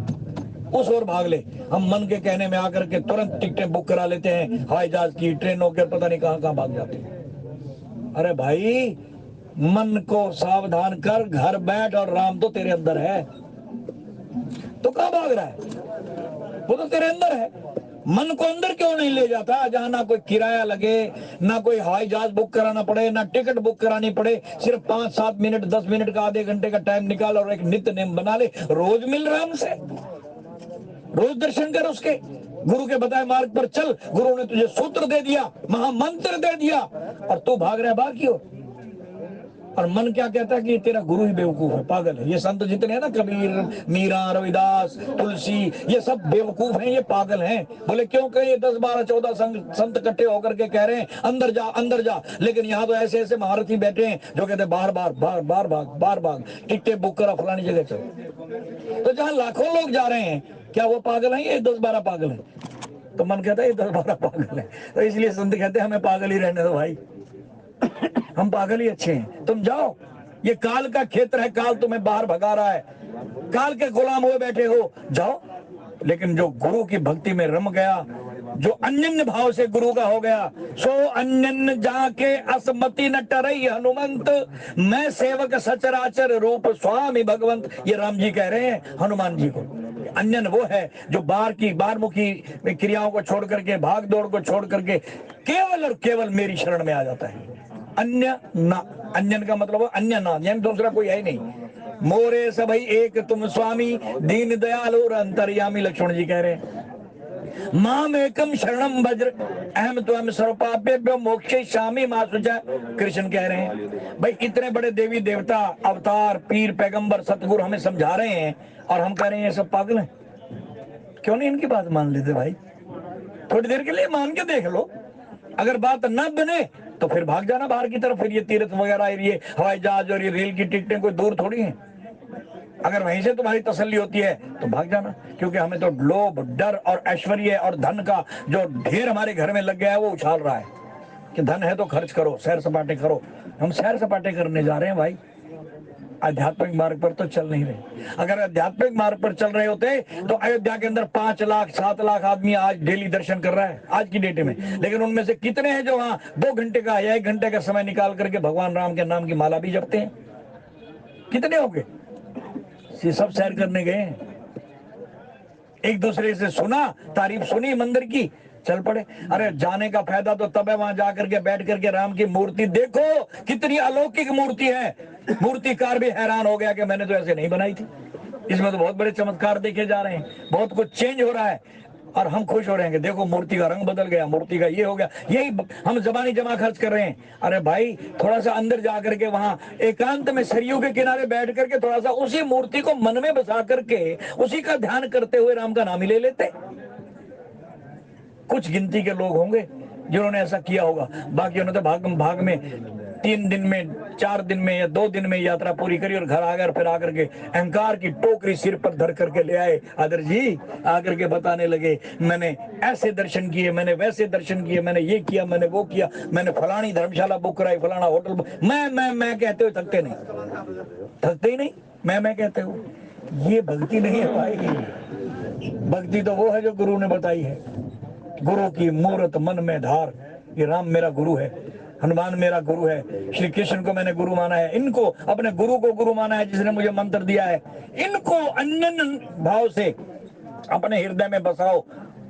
उस ओर भाग ले। हम मन के कहने में आकर के तुरंत टिकटें बुक करा लेते हैं, हवाई जहाज की, ट्रेनों के, पता नहीं कहां भाग जाते हैं। अरे भाई, मन को सावधान कर, घर बैठ, और राम तो तेरे अंदर है, तो कहां भाग रहा है? वो तो तेरे अंदर है। मन को अंदर क्यों नहीं ले जाता, जहां ना कोई किराया लगे, ना कोई हवाई जहाज बुक कराना पड़े, ना टिकट बुक करानी पड़े, सिर्फ 5-7 मिनट 10 मिनट का आधे घंटे का टाइम निकाल और एक नित्य नेम बना ले, रोज मिल राम से, रोज दर्शन कर उसके, गुरु के बताए मार्ग पर चल, गुरु ने तुझे सूत्र दे दिया, महामंत्र दे दिया, और तू भाग रहा है बाहर की ओर। और मन क्या कहता है कि तेरा गुरु ही बेवकूफ है, पागल है। ये संत जितने हैं ना, कबीर, मीरा, रविदास, तुलसी, ये सब बेवकूफ हैं, ये पागल हैं। बोले क्यों? कहे ये 10 12 14 संत इकट्ठे होकर के कह रहे हैं अंदर जा अंदर जा, लेकिन यहाँ तो ऐसे ऐसे महारथी बैठे हैं जो कहते हैं बार बार बार बार भाग, बार भाग, टिकटें बुक करा, फलानी जगह चलो। तो जहाँ लाखों लोग जा रहे हैं, क्या वो पागल है? ये 10 12 पागल है? तो मन कहता है ये 10 12 पागल है। तो इसलिए संत कहते हैं हमें पागल ही रहने दो भाई, हम पागल ही अच्छे हैं, तुम जाओ। ये काल का क्षेत्र है, काल तुम्हें बाहर भगा रहा है, काल के गुलाम हुए बैठे हो, जाओ। लेकिन जो गुरु की भक्ति में रम गया, जो अन्य भाव से गुरु का हो गया, सो अन्य जाके असमति न टरई हनुमंत, मैं सेवक सचराचर रूप स्वामी भगवंत। ये राम जी कह रहे हैं हनुमान जी को। अन्यन वो है जो बारमुखी क्रियाओं को छोड़ करके, भाग दौड़ को छोड़ करके केवल और केवल मेरी शरण में आ जाता है। अन्य ना, अन्यन का मतलब अन्य ना, यानी दूसरा कोई है ही नहीं। मोरे सभई एक तुम स्वामी, दीन दयाल और अंतर्यामी, लक्ष्मण जी कह रहे हैं। माम एकम शरणम वज्र अहम त्वम सर्वपापेभ्यो मोक्षयिष्यामि मा शुचा, कृष्ण कह रहे हैं। भाई इतने बड़े देवी देवता, अवतार, पीर, पैगंबर, सतगुरु हमें समझा रहे हैं, और हम कह रहे हैं ये सब पागल हैं। क्यों नहीं इनकी बात मान लेते भाई? थोड़ी देर के लिए मान के देख लो, अगर बात न बने तो फिर भाग जाना बाहर की तरफ। फिर ये तीर्थ वगैरह, ये हवाई जहाज और ये रेल की टिकटें कोई दूर थोड़ी हैं। अगर वहीं से तुम्हारी तसल्ली होती है तो भाग जाना, क्योंकि हमें तो लोभ, डर और ऐश्वर्य और धन का जो ढेर हमारे घर में लग गया है वो उछाल रहा है कि धन है तो खर्च करो, सैर सपाटे करो। हम सैर सपाटे करने जा रहे हैं भाई, आध्यात्मिक मार्ग पर तो चल नहीं रहे। अगर आध्यात्मिक मार्ग पर चल रहे होते तो अयोध्या के अंदर 5 लाख 7 लाख आदमी आज डेली दर्शन कर रहा है आज की डेट में, लेकिन उनमें से कितने हैं जो वहां 2 घंटे का या 1 घंटे का समय निकाल करके भगवान राम के नाम की माला भी जपते हैं? कितने होंगे? ये सब सैर करने गए, एक दूसरे से सुना, तारीफ सुनी मंदिर की, चल पड़े। अरे जाने का फायदा तो तब है वहां जाकर के बैठ करके राम की मूर्ति देखो, कितनी अलौकिक मूर्ति है। मूर्तिकार भी हैरान हो गया कि मैंने तो ऐसे नहीं बनाई थी, इसमें तो बहुत बड़े चमत्कार देखे जा रहे हैं, बहुत कुछ चेंज हो रहा है। और हम खुश हो रहे हैं कि देखो मूर्ति का रंग बदल गया, मूर्ति का ये हो गया। यही हम जबानी जमा खर्च कर रहे हैं। अरे भाई थोड़ा सा अंदर जा करके वहां एकांत में सरयू के किनारे बैठ करके थोड़ा सा उसी मूर्ति को मन में बसा करके उसी का ध्यान करते हुए राम का नाम ही ले लेते। कुछ गिनती के लोग होंगे जिन्होंने ऐसा किया होगा, बाकी उन्होंने तो भाग में 3 दिन में 4 दिन में या 2 दिन में यात्रा पूरी करी और घर आ गए, और फिर आकर के अहंकार की टोकरी सिर पर धर करके ले आए। आदर जी आकर के बताने लगे मैंने ऐसे दर्शन किए, मैंने वैसे दर्शन किए, मैंने ये किया, मैंने वो किया, मैंने फलानी धर्मशाला बुक कराई, फलाना होटल बुक। मैं कहते हुए थकते नहीं, थकते ही नहीं, मैं कहते हो। ये भक्ति नहीं है भाई। भक्ति तो वो है जो गुरु ने बताई है। गुरु की मूर्त मन में धार, ये राम मेरा गुरु है, हनुमान मेरा गुरु है, श्री कृष्ण को मैंने गुरु माना है, इनको अपने गुरु को गुरु माना है जिसने मुझे मंत्र दिया है। इनको अन्य भाव से अपने हृदय में बसाओ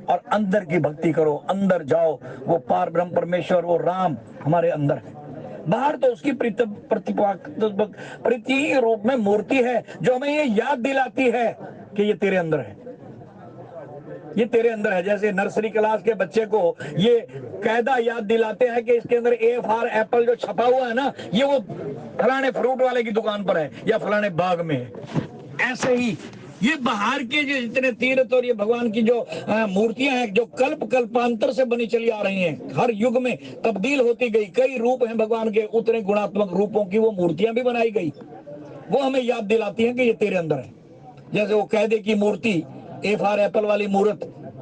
और अंदर की भक्ति करो, अंदर जाओ। वो पार ब्रह्म परमेश्वर, वो राम हमारे अंदर है। बाहर तो उसकी प्रति रूप में मूर्ति है जो हमें ये याद दिलाती है कि ये तेरे अंदर है, ये तेरे अंदर है। जैसे नर्सरी क्लास के बच्चे को ये कायदा याद दिलाते हैं कि इसके अंदर ए फॉर एप्पल जो छपा हुआ है ना, ये वो फलाने फ्रूट वाले की दुकान पर है या फलाने बाग में है। ऐसे ही ये बाहर के जो जितने तीर्थ और ये भगवान की जो मूर्तियां हैं, जो कल्प कल्पांतर से बनी चली आ रही हैं, हर युग में तब्दील होती गई, कई रूप हैं भगवान के, उतने गुणात्मक रूपों की वो मूर्तियां भी बनाई गई। वो हमें याद दिलाती हैं कि ये तेरे अंदर है। जैसे वो कायदे की मूर्ति, ए फॉर एप्पल वाली मूर्त,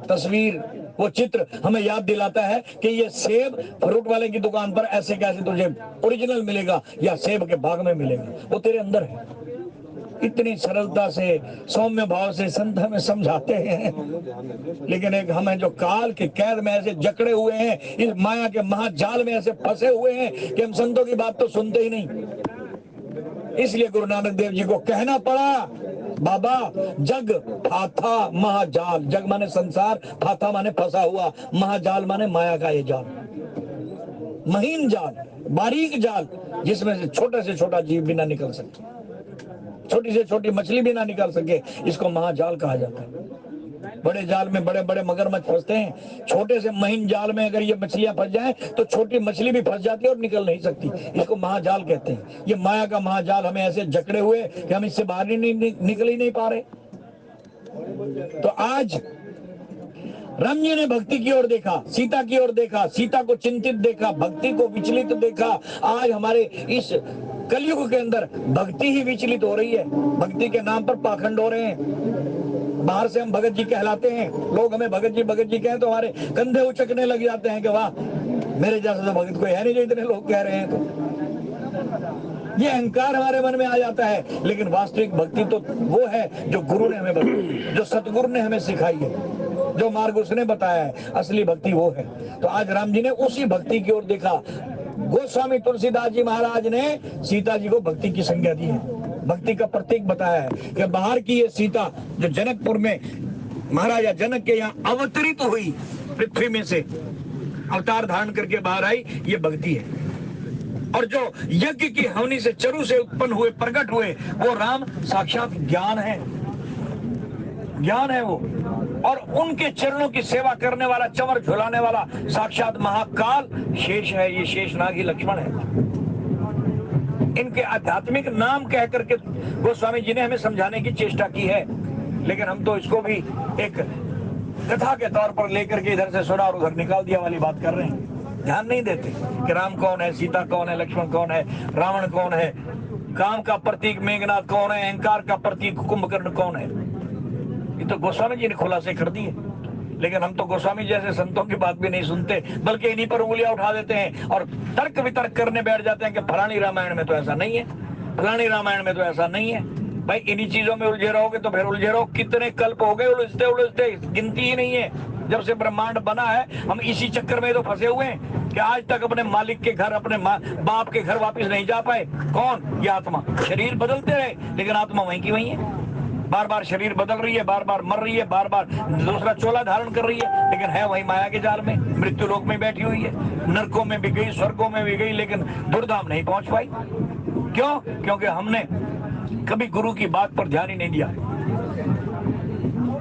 तस्वीर, वो चित्र हमें याद दिलाता है कि ये सेब फ्रूट वाले की दुकान पर ऐसे कैसे तुझे ओरिजिनल मिलेगा या सेब के बाग में मिलेगा, वो तेरे अंदर है। इतनी सरलता से, सौम्य भाव से संत हमें समझाते हैं, लेकिन एक हम हैं जो काल के कैद में ऐसे जकड़े हुए हैं, इस माया के महाजाल में ऐसे फंसे हुए हैं कि हम संतों की बात तो सुनते ही नहीं। इसलिए गुरु नानक देव जी को कहना पड़ा बाबा जग फाथा महाजाल, जग माने संसार, फाथा माने फंसा हुआ, महाजाल माने माया का ये जाल, महीन जाल, बारीक जाल, जिसमें से छोटा जीव भी ना निकल सके, छोटी से छोटी मछली भी ना निकल सके, इसको महाजाल कहा जाता है। बड़े जाल में बड़े बड़े मगरमच्छ फंसते हैं, छोटे से महीन जाल में अगर ये मछलियां फंस जाएं तो छोटी मछली भी फंस जाती है और निकल नहीं सकती, इसको महाजाल कहते हैं। ये माया का महाजाल हमें ऐसे जकड़े हुए कि हम इससे बाहर ही निकल ही नहीं पा रहे। तो आज राम जी ने भक्ति की ओर देखा, सीता की ओर देखा, सीता को चिंतित देखा, भक्ति को विचलित देखा। आज हमारे इस कलयुग के अंदर भक्ति ही विचलित हो रही है, भक्ति के नाम पर पाखंड हो रहे हैं। बाहर से हम भगत जी कहलाते हैं, लोग हमें भगत जी कहें तो हमारे कंधे उचकने लग जाते हैं कि वाह, मेरे जैसा तो भगत कोई है नहीं जो इतने लोग कह रहे हैं। तो ये अहंकार हमारे मन में आ जाता है। लेकिन वास्तविक भक्ति तो वो है जो गुरु ने हमें बताई, जो सतगुरु ने हमें सिखाई है, जो मार्ग उसने बताया है, असली भक्ति वो है। तो आज राम जी ने उसी भक्ति की ओर देखा। गोस्वामी तुलसीदास जी महाराज ने सीता जी को भक्ति की संज्ञा दी है, भक्ति का प्रतीक बताया है कि बाहर की ये सीता जो जनकपुर में महाराजा जनक के यहाँ अवतरित हुई, पृथ्वी में से अवतार धारण करके बाहर आई, ये भक्ति है। और जो यज्ञ की हवनी से चरु से उत्पन्न हुए, प्रकट हुए, वो राम साक्षात ज्ञान है, ज्ञान है वो। और उनके चरणों की सेवा करने वाला, चंवर झुलाने वाला साक्षात महाकाल शेष है, ये शेषनाग ही लक्ष्मण है। इनके आध्यात्मिक नाम कह करके गोस्वामी जी ने हमें समझाने की चेष्टा की है, लेकिन हम तो इसको भी एक कथा के तौर पर लेकर के इधर से सुना और उधर निकाल दिया वाली बात कर रहे हैं। ध्यान नहीं देते कि राम कौन है, सीता कौन है, लक्ष्मण कौन है, रावण कौन है, काम का प्रतीक मेघनाथ कौन है, अहंकार का प्रतीक कुंभकर्ण कौन है। ये तो गोस्वामी जी ने खुलासे कर दिए, लेकिन हम तो गोस्वामी जैसे संतों की बात भी नहीं सुनते, बल्कि इन्हीं पर उंगलियां उठा देते हैं और तर्क वितर्क करने बैठ जाते हैं कि फलानी रामायण में तो ऐसा नहीं है, फलानी रामायण में तो ऐसा नहीं है। भाई इन्हीं चीजों में उलझे रहोगे तो फिर उलझे रहो। कितने कल्प हो गए उलझते उलझते, गिनती ही नहीं है। जब से ब्रह्मांड बना है हम इसी चक्कर में तो फंसे हुए हैं कि आज तक अपने मालिक के घर, अपने बाप के घर वापस नहीं जा पाए। कौन? ये आत्मा। शरीर बदलते रहे लेकिन आत्मा वहीं की वहीं है। बार बार शरीर बदल रही है, बार बार मर रही है, बार बार दूसरा चोला धारण कर रही है, लेकिन है वही माया के जाल में, मृत्यु लोक में बैठी हुई है। नरकों में भी गई, स्वर्गों में भी गई, लेकिन दुर्धाम नहीं पहुंच पाई। क्यों? क्योंकि हमने कभी गुरु की बात पर ध्यान ही नहीं दिया,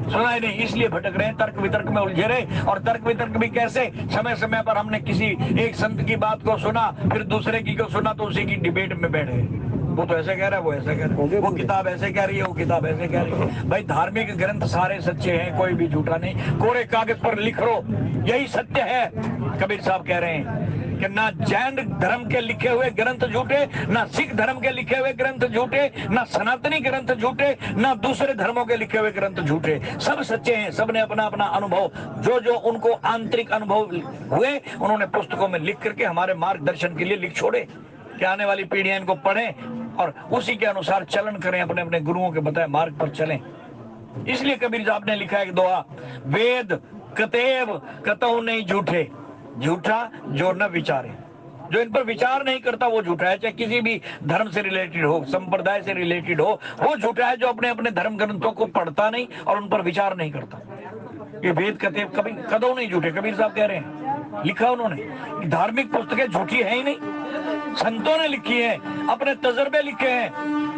सुना ही नहीं, इसलिए भटक रहे हैं, तर्क वितर्क में उलझे रहे। और तर्क वितर्क भी कैसे? समय समय पर हमने किसी एक संत की बात को सुना, फिर दूसरे की को सुना, तो उसी की डिबेट में बैठ गए। वो तो ऐसे कह रहा है, वो ऐसे कह रहा है, वो किताब ऐसे कह रही है, वो किताब ऐसे कह रही है। भाई धार्मिक ग्रंथ सारे सच्चे हैं, कोई भी झूठा नहीं। कोरे कागज पर लिख लो, यही सत्य है। कबीर साहब कह रहे हैं कि ना जैन धर्म के लिखे हुए ग्रंथ झूठे, ना सिख धर्म के लिखे हुए ग्रंथ झूठे, ना सनातनी ग्रंथ झूठे, ना दूसरे धर्मों के लिखे हुए ग्रंथ झूठे। सब सच्चे हैं। सबने अपना अपना अनुभव, जो जो उनको आंतरिक अनुभव हुए, उन्होंने पुस्तकों में लिख करके हमारे मार्गदर्शन के लिए लिख छोड़े कि आने वाली पीढ़ियां इनको पढ़ें और उसी के अनुसार चलन करें, अपने अपने गुरुओं के बताए मार्ग पर चलें। इसलिए कबीर साहब ने लिखा है दोहा, वेद कतेव कतहु नहीं झूठे, झूठा जो न विचारे। जो इन पर विचार नहीं करता वो झूठा है, चाहे किसी भी धर्म से रिलेटेड हो, संप्रदाय से रिलेटेड हो, वो झूठा है। जो अपने अपने धर्म ग्रंथों को पढ़ता नहीं और उन पर विचार नहीं करता, ये वेद कतेव कभी कदों नहीं झूठे। कबीर साहब कह रहे हैं, लिखा उन्होंने। धार्मिक पुस्तकें झूठी है ही नहीं, संतों ने लिखी है, अपने तजर्बे लिखे हैं,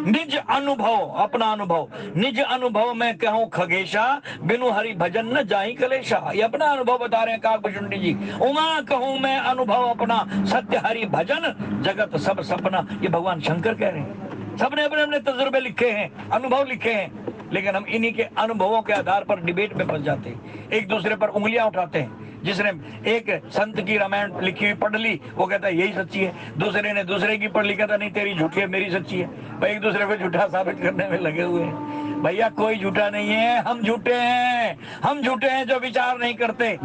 निज अनुभव, अपना अनुभव। निज अनुभव में कहूं खगेशा, बिनु हरि भजन न जाहि कलेशा। ये अपना अनुभव बता रहे हैं काकभूषुंडी जी। उमा कहूं मैं अनुभव अपना, सत्य हरि भजन जगत सब सपना। ये भगवान शंकर कह रहे हैं। सबने अपने अपने तजुर्बे लिखे हैं, अनुभव लिखे हैं, लेकिन हम इन्हीं के अनुभवों के आधार पर डिबेट में फंस जाते हैं, एक दूसरे पर उंगलियां उठाते हैं। जिसने एक संत की रामायण लिखी हुई पढ़ ली, वो कहता है यही सच्ची है। दूसरे ने दूसरे की पढ़ ली, कहता नहीं तेरी झूठी है, मेरी सच्ची है। भाई एक दूसरे को झूठा साबित करने में लगे हुए हैं। भैया कोई झूठा नहीं है, हम झूठे हैं। हम झूठे हैं जो विचार नहीं करते।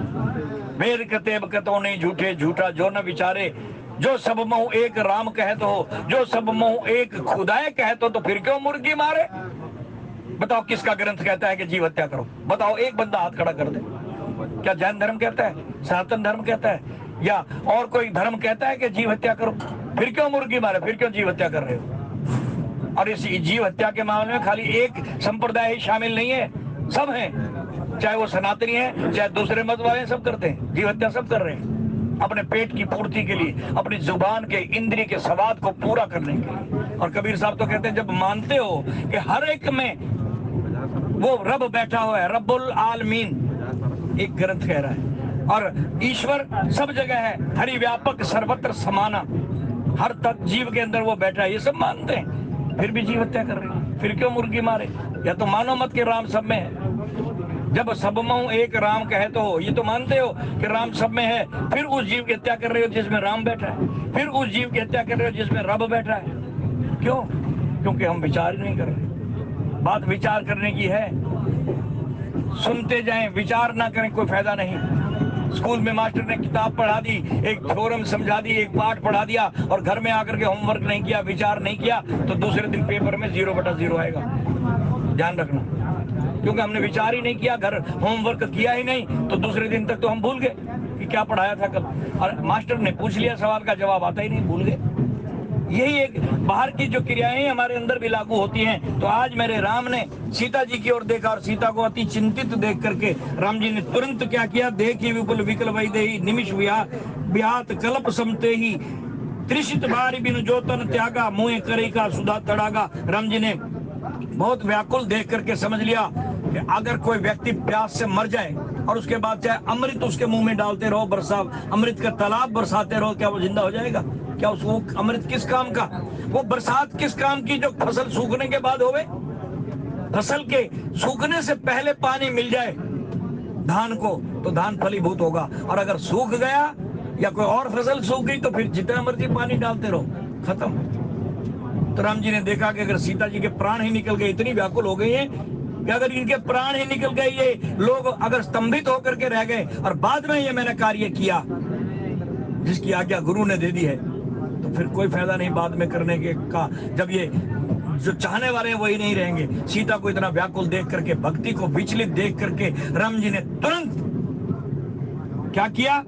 वेद कतेब कतो नहीं झूठे, झूठा जो न विचारे। जो सब महु एक राम कहत हो, जो सब महु एक खुदाए कहत हो, तो फिर क्यों मुर्गी मारे? बताओ किसका ग्रंथ कहता है कि जीव हत्या करो? बताओ, एक बंदा हाथ खड़ा कर दे। क्या जैन धर्म कहता है, सनातन धर्म कहता है, या और कोई धर्म कहता है कि जीव हत्या करो? फिर क्यों मुर्गी मारे, फिर क्यों जीव हत्या कर रहे हो? और इस जीव हत्या के मामले में खाली एक संप्रदाय ही शामिल नहीं है, सब हैं, चाहे वो सनातनी है चाहे दूसरे मत वाले, सब करते हैं, जीव हत्या सब कर रहे हैं अपने पेट की पूर्ति के लिए, अपनी जुबान के इंद्रिय के स्वाद को पूरा करने के लिए। और कबीर साहब तो कहते हैं जब मानते हो कि हर एक में वो रब बैठा हुआ है, रब्बुल आलमीन एक ग्रंथ कह रहा है, और ईश्वर सब जगह है, हरि व्यापक सर्वत्र समाना, हर तक जीव के अंदर वो बैठा है, ये सब मानते हैं, फिर भी जीव हत्या कर रहे हैं। फिर क्यों मुर्गी मारे? या तो मानो मत कि राम सब में है, जब सब में एक राम कहे तो ये तो मानते हो कि राम सब में है, फिर उस जीव की हत्या कर रहे हो जिसमें राम बैठा है, फिर उस जीव की हत्या कर रहे हो जिसमें रब बैठा है। क्यों? क्योंकि हम विचार ही नहीं कर रहे। बात विचार करने की है, सुनते जाएं, विचार ना करें कोई फायदा नहीं। स्कूल में मास्टर ने किताब पढ़ा दी, एक थ्योरम समझा दी, एक पाठ पढ़ा दिया, और घर में आकर के होमवर्क नहीं किया, विचार नहीं किया, तो दूसरे दिन पेपर में 0/0 आएगा। ध्यान रखना, क्योंकि हमने विचार ही नहीं किया, घर होमवर्क किया ही नहीं, तो दूसरे दिन तक तो हम भूल गए कि क्या पढ़ाया था कल, और मास्टर ने पूछ लिया, सवाल का जवाब आता ही नहीं, भूल गए। यही एक बाहर की जो क्रियाएं हमारे अंदर भी लागू होती हैं। तो आज मेरे राम ने सीता जी की ओर देखा, और सीता को अति चिंतित देख करके राम जी ने तुरंत क्या किया, देखी विपुल विकल वैदेही निमिष व्यात कल्प समते ही त्रिशित बारी बिन जो तन त्यागा मुँह करे का सुधा तड़ागा। राम जी ने बहुत व्याकुल देख करके समझ लिया कि अगर कोई व्यक्ति प्यास से मर जाए और उसके बाद चाहे अमृत उसके मुंह में डालते रहो, अमृत का तालाब बरसाते रहो, क्या वो जिंदा हो जाएगा? क्या उसको अमृत किस काम का, वो बरसात किस काम की जो फसल सूखने के बाद होवे? फसल के सूखने से पहले पानी मिल जाए धान को तो धान फलीभूत होगा, और अगर सूख गया या कोई और फसल सूख गई तो फिर जितना मर्जी पानी डालते रहो, खत्म। तो राम जी ने देखा कि अगर सीता जी के प्राण ही निकल गए, इतनी व्याकुल हो गई है कि अगर इनके प्राण ही निकल गए, ये लोग अगर स्तंभित होकर के रह गए, और बाद में ये मैंने कार्य किया जिसकी आज्ञा गुरु ने दे दी है, तो फिर कोई फायदा नहीं बाद में करने के का, जब ये जो चाहने वाले हैं वही नहीं रहेंगे। सीता को इतना व्याकुल देख करके, भक्ति को विचलित देख करके राम जी ने तुरंत क्या किया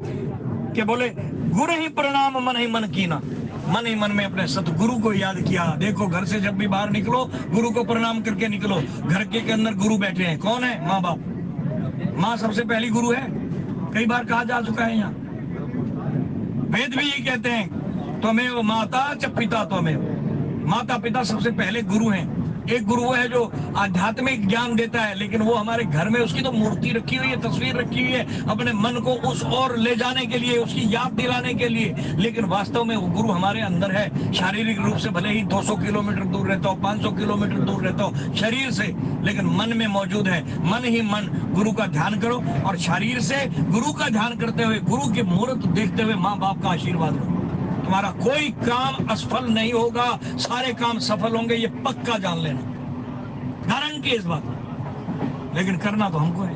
कि बोले गुरु ही प्रणाम मन ही मन कीना, मन ही मन में अपने सतगुरु को याद किया। देखो घर से जब भी बाहर निकलो गुरु को प्रणाम करके निकलो। घर के अंदर गुरु बैठे हैं, कौन है? माँ बाप। माँ सबसे पहली गुरु है, कई बार कहा जा चुका है यहाँ। वेद भी ये कहते हैं, त्वमेव माता च पिता त्वमेव, माता पिता सबसे पहले गुरु हैं। एक गुरु है जो आध्यात्मिक ज्ञान देता है, लेकिन वो हमारे घर में उसकी तो मूर्ति रखी हुई है, तस्वीर रखी हुई है, अपने मन को उस ओर ले जाने के लिए, उसकी याद दिलाने के लिए। लेकिन वास्तव में वो गुरु हमारे अंदर है। शारीरिक रूप से भले ही 200 किलोमीटर दूर रहता हो, 500 किलोमीटर दूर रहता हो शरीर से, लेकिन मन में मौजूद है। मन ही मन गुरु का ध्यान करो, और शरीर से गुरु का ध्यान करते हुए, गुरु की मूर्त देखते हुए माँ बाप का आशीर्वाद लो। तुम्हारा कोई काम असफल नहीं होगा, सारे काम सफल होंगे, ये पक्का जान लेना, गारंटी इस बात। लेकिन करना तो हमको है,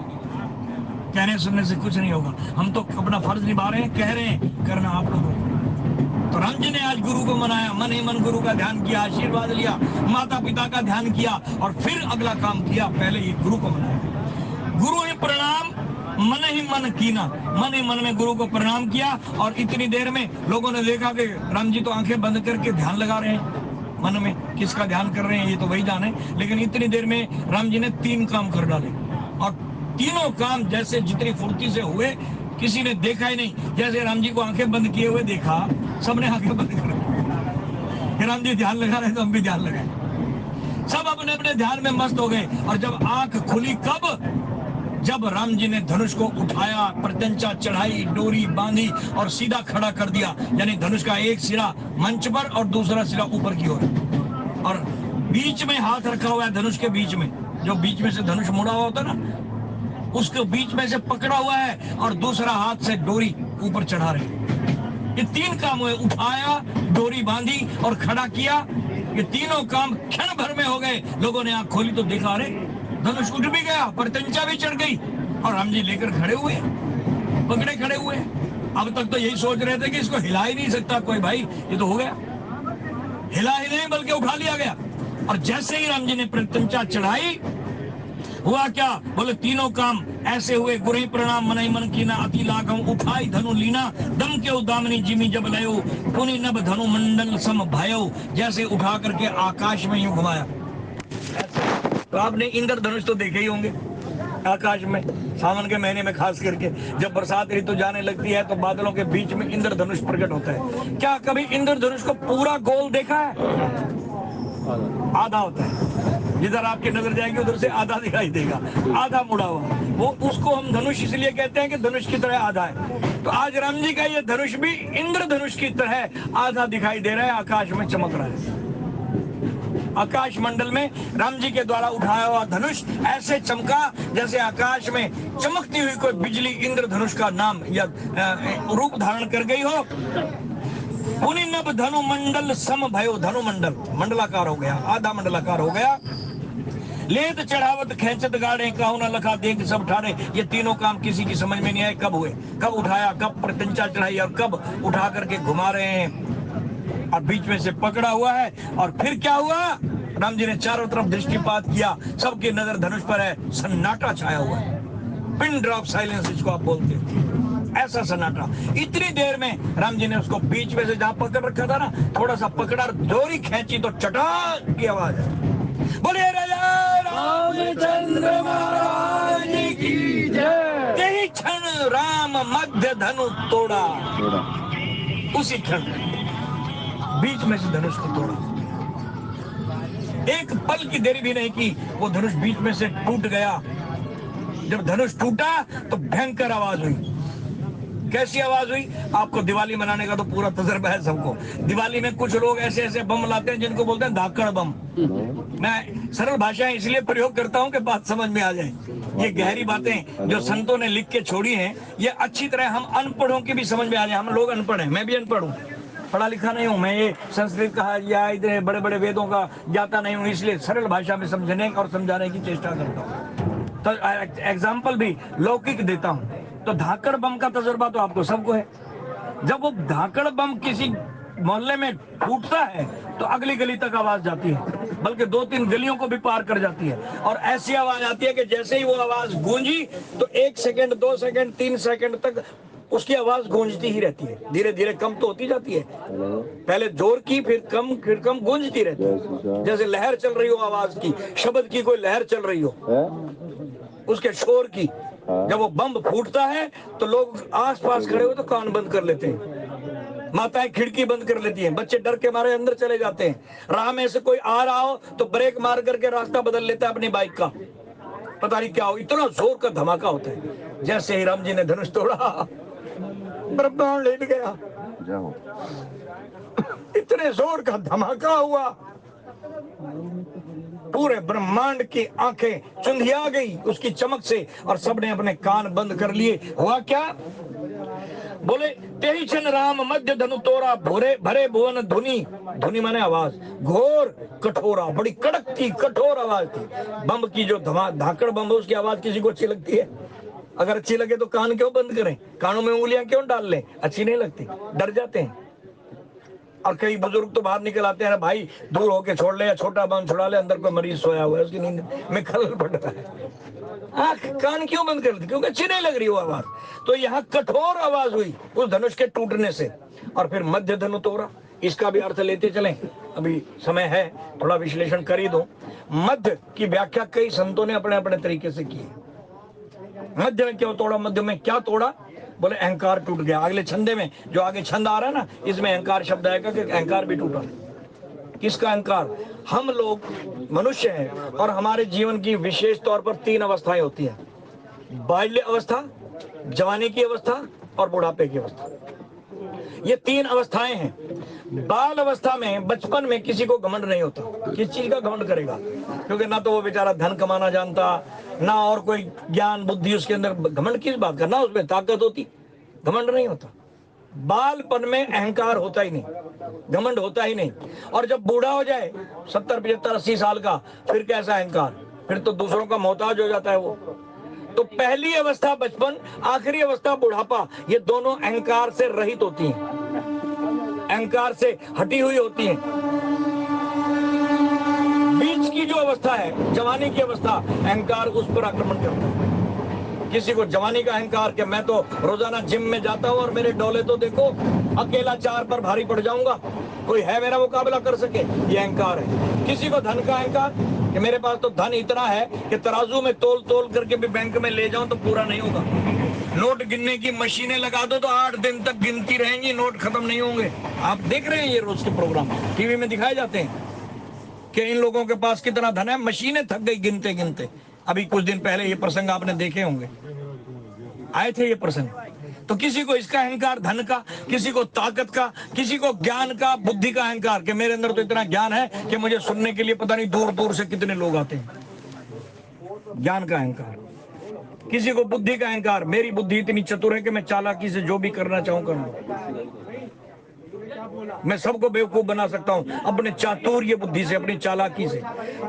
कहने सुनने से कुछ नहीं होगा। हम तो अपना फर्ज निभा रहे हैं, कह रहे हैं, करना आप लोगों को। तो राम जी ने आज गुरु को मनाया, मन ही मन गुरु का ध्यान किया, आशीर्वाद लिया, माता पिता का ध्यान किया, और फिर अगला काम किया, पहले ही गुरु को मनाया। गुरु ही प्रणाम मन ही मन कीना, मन ही मन में गुरु को प्रणाम किया। और इतनी देर में लोगों ने देखा कि राम जी तो आंखें बंद करके ध्यान लगा रहे हैं, मन में किसका ध्यान कर रहे हैं ये तो वही जाने। लेकिन इतनी देर में राम जी ने 3 काम कर डाले, और तीनों काम जैसे जितनी फुर्ती से हुए किसी ने देखा ही नहीं। जैसे राम जी को आंखें बंद किए हुए देखा, सबने आंखें बंद कर, राम जी ध्यान लगा रहे तो हम भी ध्यान लगाए। सब अपने अपने ध्यान में मस्त हो गए। और जब आंख खुली कब? जब राम जी ने धनुष को उठाया, प्रत्यंचा चढ़ाई, डोरी बांधी और सीधा खड़ा कर दिया। यानी धनुष का एक सिरा मंच पर और दूसरा सिरा ऊपर की ओर, और बीच में हाथ रखा हुआ है, धनुष के बीच में, जो बीच में से धनुष मुड़ा हुआ होता है ना, उसके बीच में से पकड़ा हुआ है, और दूसरा हाथ से डोरी ऊपर चढ़ा रहे। ये 3 काम हुए, उठाया, डोरी बांधी और खड़ा किया। ये तीनों काम क्षण भर में हो गए। लोगों ने आंख खोली तो देखा, अरे धनुष उठ भी गया, प्रत्यंचा भी चढ़ गई, और राम जी लेकर खड़े हुए, पकड़े खड़े हुए। अब तक तो यही सोच रहे थे कि इसको हिला ही नहीं सकता कोई, भाई ये तो हो गया। हिला ही नहीं बल्कि उठा लिया गया। और जैसे ही राम जी ने प्रत्यंचा चढ़ाई, हुआ क्या? बोले तीनों काम ऐसे हुए, गुरही प्रणाम मनई मन कीना, अति लाघव उठाई धनु लीना, दम के उदामनी जिमी जब लयो, पुनि नभ धनु मंडल सम भयो, जैसे उठा करके आकाश में यूं घुमाया। तो आपने इंद्रधनुष तो देखे ही होंगे आकाश में, सावन के महीने में खास करके जब बरसात ऋतु जाने लगती है तो बादलों के बीच में इंद्रधनुष प्रकट होता है। क्या कभी इंद्रधनुष को पूरा गोल देखा है? आधा होता है, जिधर आपकी नजर जाएगी उधर से आधा दिखाई देगा, आधा मुड़ा हुआ, वो उसको हम धनुष इसलिए कहते हैं कि धनुष की तरह आधा है। तो आज राम जी का ये धनुष भी इंद्रधनुष की तरह आधा दिखाई दे रहा है, आकाश में चमक रहा है। आकाश मंडल में राम जी के द्वारा उठाया हुआ धनुष ऐसे चमका जैसे आकाश में चमकती हुई कोई बिजली इंद्रधनुष का नाम या रूप धारण कर गई हो। पुनि नभ धनु मंडल सम भयो, धनु मंडल मंडलाकार हो गया, आधा मंडलाकार हो गया। लेत चढ़ावत खेचत गाड़े, काहू न लखा देख सब ठाड़े। ये तीनों काम किसी की समझ में नहीं आए कब हुए, कब उठाया, कब प्रत्यंचा चढ़ाई और कब उठा करके घुमा रहे हैं, और बीच में से पकड़ा हुआ है। और फिर क्या हुआ? राम जी ने चारों तरफ दृष्टिपात किया, सबकी नजर धनुष पर है, सन्नाटा छाया हुआ है, पिन ड्रॉप साइलेंस जिसको आप बोलते हैं, ऐसा सन्नाटा। इतनी देर में राम जी ने उसको बीच में से जहां पकड़ रखा था ना, थोड़ा सा पकड़ा, डोरी खींची तो चटाक की आवाज है। बोले राजा रामचंद्र महाराज की जय। यही क्षण राम मध्य धनु तोड़ा, उसी क्षण बीच में से धनुष को तोड़ा। एक पल की देरी भी नहीं की, वो धनुष बीच में से टूट गया। जब धनुष टूटा तो भयंकर आवाज हुई। कैसी आवाज हुई? आपको दिवाली मनाने का तो पूरा तजर्बा है सबको। दिवाली में कुछ लोग ऐसे ऐसे बम लाते हैं जिनको बोलते हैं धाकड़ बम। मैं सरल भाषाएं इसलिए प्रयोग करता हूं कि बात समझ में आ जाए। ये गहरी बातें जो संतों ने लिख के छोड़ी हैं, ये अच्छी तरह हम अनपढ़ों की भी समझ में आ जाए। हम लोग अनपढ़ हैं, मैं भी अनपढ़ हूँ, पढ़ा लिखा नहीं हूं, मैं ये संस्कृत का या इतने बड़े बड़े वेदों का जाता नहीं हूं, इसलिए सरल भाषा में समझने और समझाने की चेष्टा करता हूं। तो एग्जाम्पल भी लौकिक देता हूं। तो धाकड़ बम का तजुर्बा तो आपको सबको है। जब वो धाकड़ बम किसी मोहल्ले में फूटता है तो अगली गली तक आवाज जाती है, बल्कि 2-3 गलियों को भी पार कर जाती है। और ऐसी आवाज आती है कि जैसे ही वो आवाज गूंजी तो 1 सेकंड, 2 सेकंड, 3 सेकंड तक उसकी आवाज गूंजती ही रहती है। धीरे धीरे कम तो होती जाती है, पहले जोर की, फिर कम गूंजती रहती है, जैसे लहर चल रही हो आवाज की, शब्द की कोई लहर चल रही हो, उसके शोर की। जब वो बम फूटता है तो लोग आसपास खड़े हो तो कान बंद कर लेते हैं, माताएं खिड़की बंद कर लेती हैं, बच्चे डर के मारे अंदर चले जाते हैं। राह में से कोई आ रहा हो तो ब्रेक मार करके रास्ता बदल लेता है अपनी बाइक का, पता नहीं क्या हो। इतना जोर का धमाका होता है। जैसे ही राम जी ने धनुष तोड़ा, ब्रह्मांड लेट गया, इतने जोर का धमाका हुआ, पूरे ब्रह्मांड की आंखें चुंधिया गई उसकी चमक से, और सबने अपने कान बंद कर लिए। हुआ क्या? बोले तेही क्षण राम मध्य धनु तोड़ा, भोरे भरे भुवन धुनी, धुनी माने आवाज, घोर कठोरा, बड़ी कड़क थी, कठोर आवाज थी। बम की जो धाकड़ बम है उसकी आवाज किसी को अच्छी लगती है? अगर अच्छी लगे तो कान क्यों बंद करें, कानों में उंगलियां क्यों डाल लें? अच्छी नहीं लगती, डर जाते हैं। और कई बुजुर्ग तो बाहर निकल आते हैं, भाई दूर होके छोड़ ले या छोटा बम छुड़ा ले, अंदर कोई मरीज सोया हुआ है, उसकी नींद में खलल पड़ रहा है। आंख कान क्यों बंद कर दी? क्योंकि अच्छी नहीं लग रही वो आवाज। तो यहाँ कठोर आवाज हुई उस धनुष के टूटने से। और फिर मध्य धनु तोड़ा, इसका भी अर्थ लेते चलें, अभी समय है थोड़ा विश्लेषण कर ही दो। मध्य की व्याख्या कई संतों ने अपने अपने तरीके से की। मध्य में क्यों तोड़ा? मध्य में क्या तोड़ा? बोले अहंकार टूट गया। अगले छंदे में जो आगे छंद आ रहा है ना, इसमें अहंकार शब्द आएगा कि अहंकार भी टूटा। किसका अहंकार? हम लोग मनुष्य हैं और हमारे जीवन की विशेष तौर पर 3 अवस्थाएं होती हैं, बाल्य अवस्था, जवानी की अवस्था और बुढ़ापे की अवस्था। ये 3 अवस्थाएं हैं। बाल अवस्था में, बचपन में किसी को घमंड नहीं होता। किस चीज का घमंड करेगा? क्योंकि ना तो वो बेचारा धन कमाना जानता, ना और कोई ज्ञान बुद्धि उसके अंदर। घमंड किस बात का? ना उसमें ताकत होती, घमंड नहीं होता। बालपन में अहंकार होता ही नहीं, घमंड होता ही नहीं। और जब बूढ़ा हो जाए 70, 75, 80 साल का, फिर कैसा अहंकार? फिर तो दूसरों का मोहताज हो जाता है वो। तो पहली अवस्था बचपन, आखिरी अवस्था बुढ़ापा, ये दोनों अहंकार से रहित होती हैं, अहंकार से हटी हुई होती हैं। बीच की जो अवस्था है, जवानी की अवस्था, अहंकार उस पर आक्रमण करता है। किसी को जवानी का अहंकार कि मैं तो रोजाना जिम में जाता हूं और मेरे डोले तो देखो, अकेला 4 पर भारी पड़ जाऊंगा, कोई है मेरा मुकाबला कर सके, ये अहंकार है। किसी को धन का अहंकार कि मेरे पास तो धन इतना है कि तराजू में तोल तोल करके भी बैंक में ले जाऊं तो पूरा नहीं होगा। नोट गिनने की मशीनें लगा दो तो 8 दिन तक गिनती रहेंगी, नोट खत्म नहीं होंगे। आप देख रहे हैं ये रोज के प्रोग्राम टीवी में दिखाए जाते हैं कि इन लोगों के पास कितना धन है, मशीनें थक गई गिनते गिनते। अभी कुछ दिन पहले ये प्रसंग आपने देखे होंगे, आए थे ये प्रसंग। तो किसी को इसका अहंकार धन का, किसी को ताकत का, किसी को ज्ञान का, बुद्धि का अहंकार कि मेरे अंदर तो इतना ज्ञान है कि मुझे सुनने के लिए पता नहीं दूर दूर से कितने लोग आते हैं, ज्ञान का अहंकार। किसी को बुद्धि का अहंकार, मेरी बुद्धि इतनी चतुर है कि मैं चालाकी से जो भी करना चाहूं कर लूं, मैं सबको बेवकूफ बना सकता हूं अपने चातुर्य बुद्धि से, अपनी चालाकी से।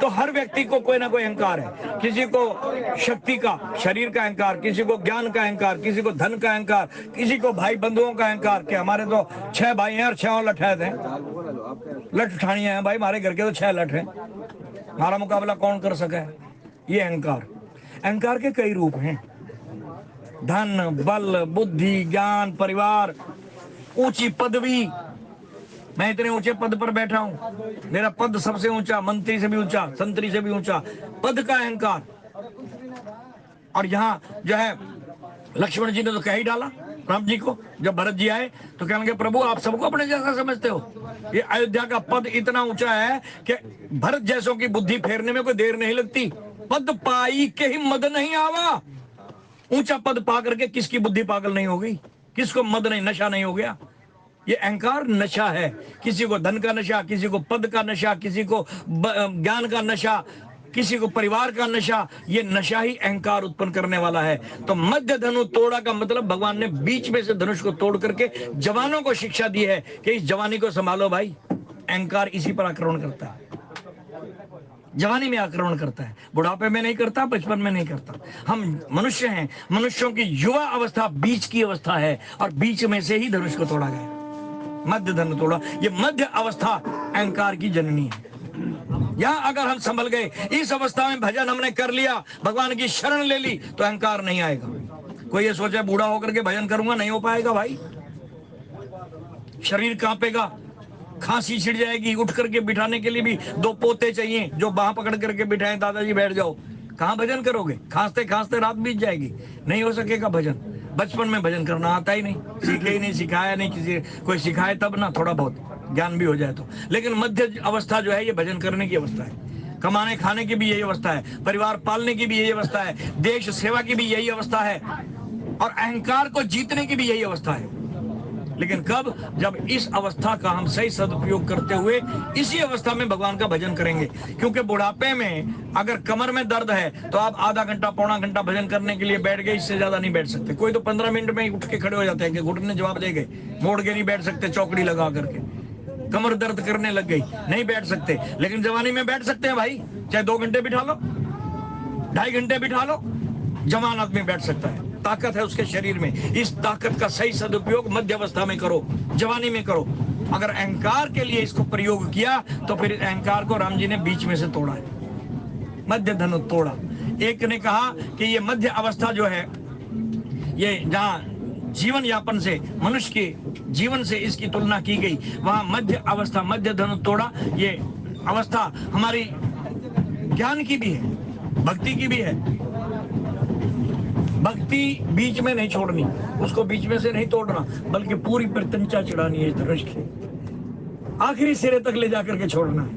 तो हर व्यक्ति को कोई ना कोई अहंकार है। किसी को शक्ति का, शरीर का अहंकार, किसी को ज्ञान का अहंकार, किसी को धन का अहंकार, किसी को भाई बंधुओं का अहंकार कि हमारे तो 6 भाई हैं और 6 लठैत हैं, लठ ठानिया हैं भाई, हमारे घर के तो 6 लठ हैं, हमारा मुकाबला कौन कर सका है। ये अहंकार। अहंकार के कई रूप हैं, धन, बल, बुद्धि, ज्ञान, परिवार, ऊंची पदवी। मैं इतने ऊंचे पद पर बैठा हूं, मेरा पद सबसे ऊंचा, मंत्री से भी ऊंचा, संतरी से भी ऊंचा, पद का अहंकार। और यहाँ जो है लक्ष्मण जी ने तो कह ही डाला राम जी को, जब भरत जी आए तो कहने लगे प्रभु आप सबको अपने जैसा समझते हो, ये अयोध्या का पद इतना ऊंचा है कि भरत जैसों की बुद्धि फेरने में कोई देर नहीं लगती। पद पाई के ही मद नहीं आवा। ऊंचा पद पा करके किसकी बुद्धि पागल नहीं हो गई, किसको मद नहीं, नशा नहीं हो गया। ये अहंकार नशा है। किसी को धन का नशा, किसी को पद का नशा, किसी को ज्ञान का नशा, किसी को परिवार का नशा। ये नशा ही अहंकार उत्पन्न करने वाला है। तो मध्य धनु तोड़ा का मतलब भगवान ने बीच में से धनुष को तोड़ करके जवानों को शिक्षा दी है कि इस जवानी को संभालो भाई। अहंकार इसी पर आक्रमण करता है, जवानी में आक्रमण करता है, बुढ़ापे में नहीं करता, बचपन में नहीं करता। हम मनुष्य हैं, मनुष्यों की युवा अवस्था बीच की अवस्था है और बीच में से ही धनुष को तोड़ा गया, मध्य धनु तोड़ा। ये मध्य अवस्था अहंकार की जननी है। यहां अगर हम संभल गए, इस अवस्था में भजन हमने कर लिया, भगवान की शरण ले ली, तो अहंकार नहीं आएगा। कोई ये सोचे बूढ़ा होकर के भजन करूंगा, नहीं हो पाएगा भाई। शरीर कांपेगा, खांसी छिड़ जाएगी, उठ करके बिठाने के लिए भी 2 पोते चाहिए जो बाह पकड़ करके बिठाएं, दादाजी बैठ जाओ। कहां भजन करोगे, खांसते खांसते रात बीत जाएगी, नहीं हो सकेगा भजन। बचपन में भजन करना आता ही नहीं, सीखे ही नहीं, सिखाया नहीं किसी, कोई सिखाए तब ना, थोड़ा बहुत ज्ञान भी हो जाए तो। लेकिन मध्य अवस्था जो है ये भजन करने की अवस्था है, कमाने खाने की भी यही अवस्था है, परिवार पालने की भी यही अवस्था है, देश सेवा की भी यही अवस्था है, और अहंकार को जीतने की भी यही अवस्था है। लेकिन कब, जब इस अवस्था का हम सही सदुपयोग करते हुए इसी अवस्था में भगवान का भजन करेंगे। क्योंकि बुढ़ापे में अगर कमर में दर्द है तो आप आधा घंटा पौना घंटा भजन करने के लिए बैठ गए, इससे ज्यादा नहीं बैठ सकते। कोई तो 15 मिनट में ही उठ के खड़े हो जाते हैं कि घुटने जवाब दे गए, मोड़ के नहीं बैठ सकते, चौकड़ी लगा करके कमर दर्द करने लग गई, नहीं बैठ सकते। लेकिन जवानी में बैठ सकते हैं भाई, चाहे 2 घंटे बिठा लो, 2.5 घंटे बिठा लो, जवान आदमी बैठ सकता है, ताकत है उसके शरीर में। इस ताकत का सही सदुपयोग मध्य अवस्था में करो, जवानी में करो। अगर अहंकार के लिए इसको प्रयोग किया तो फिर अहंकार को राम जी ने बीच में से तोड़ा है, मध्य धनु तोड़ा। एक ने कहा कि ये मध्य अवस्था जो है, ये जहां जीवन यापन से, मनुष्य के जीवन से इसकी तुलना की गई, वहां मध्य अवस्था, मध्य धनु तोड़ा, ये अवस्था हमारी ज्ञान की भी है, भक्ति की भी है। भक्ति बीच में नहीं छोड़नी, उसको बीच में से नहीं तोड़ना, बल्कि पूरी प्रत्यंचा चढ़ानी है, धनुष की आखिरी सिरे तक ले जाकर के छोड़ना है,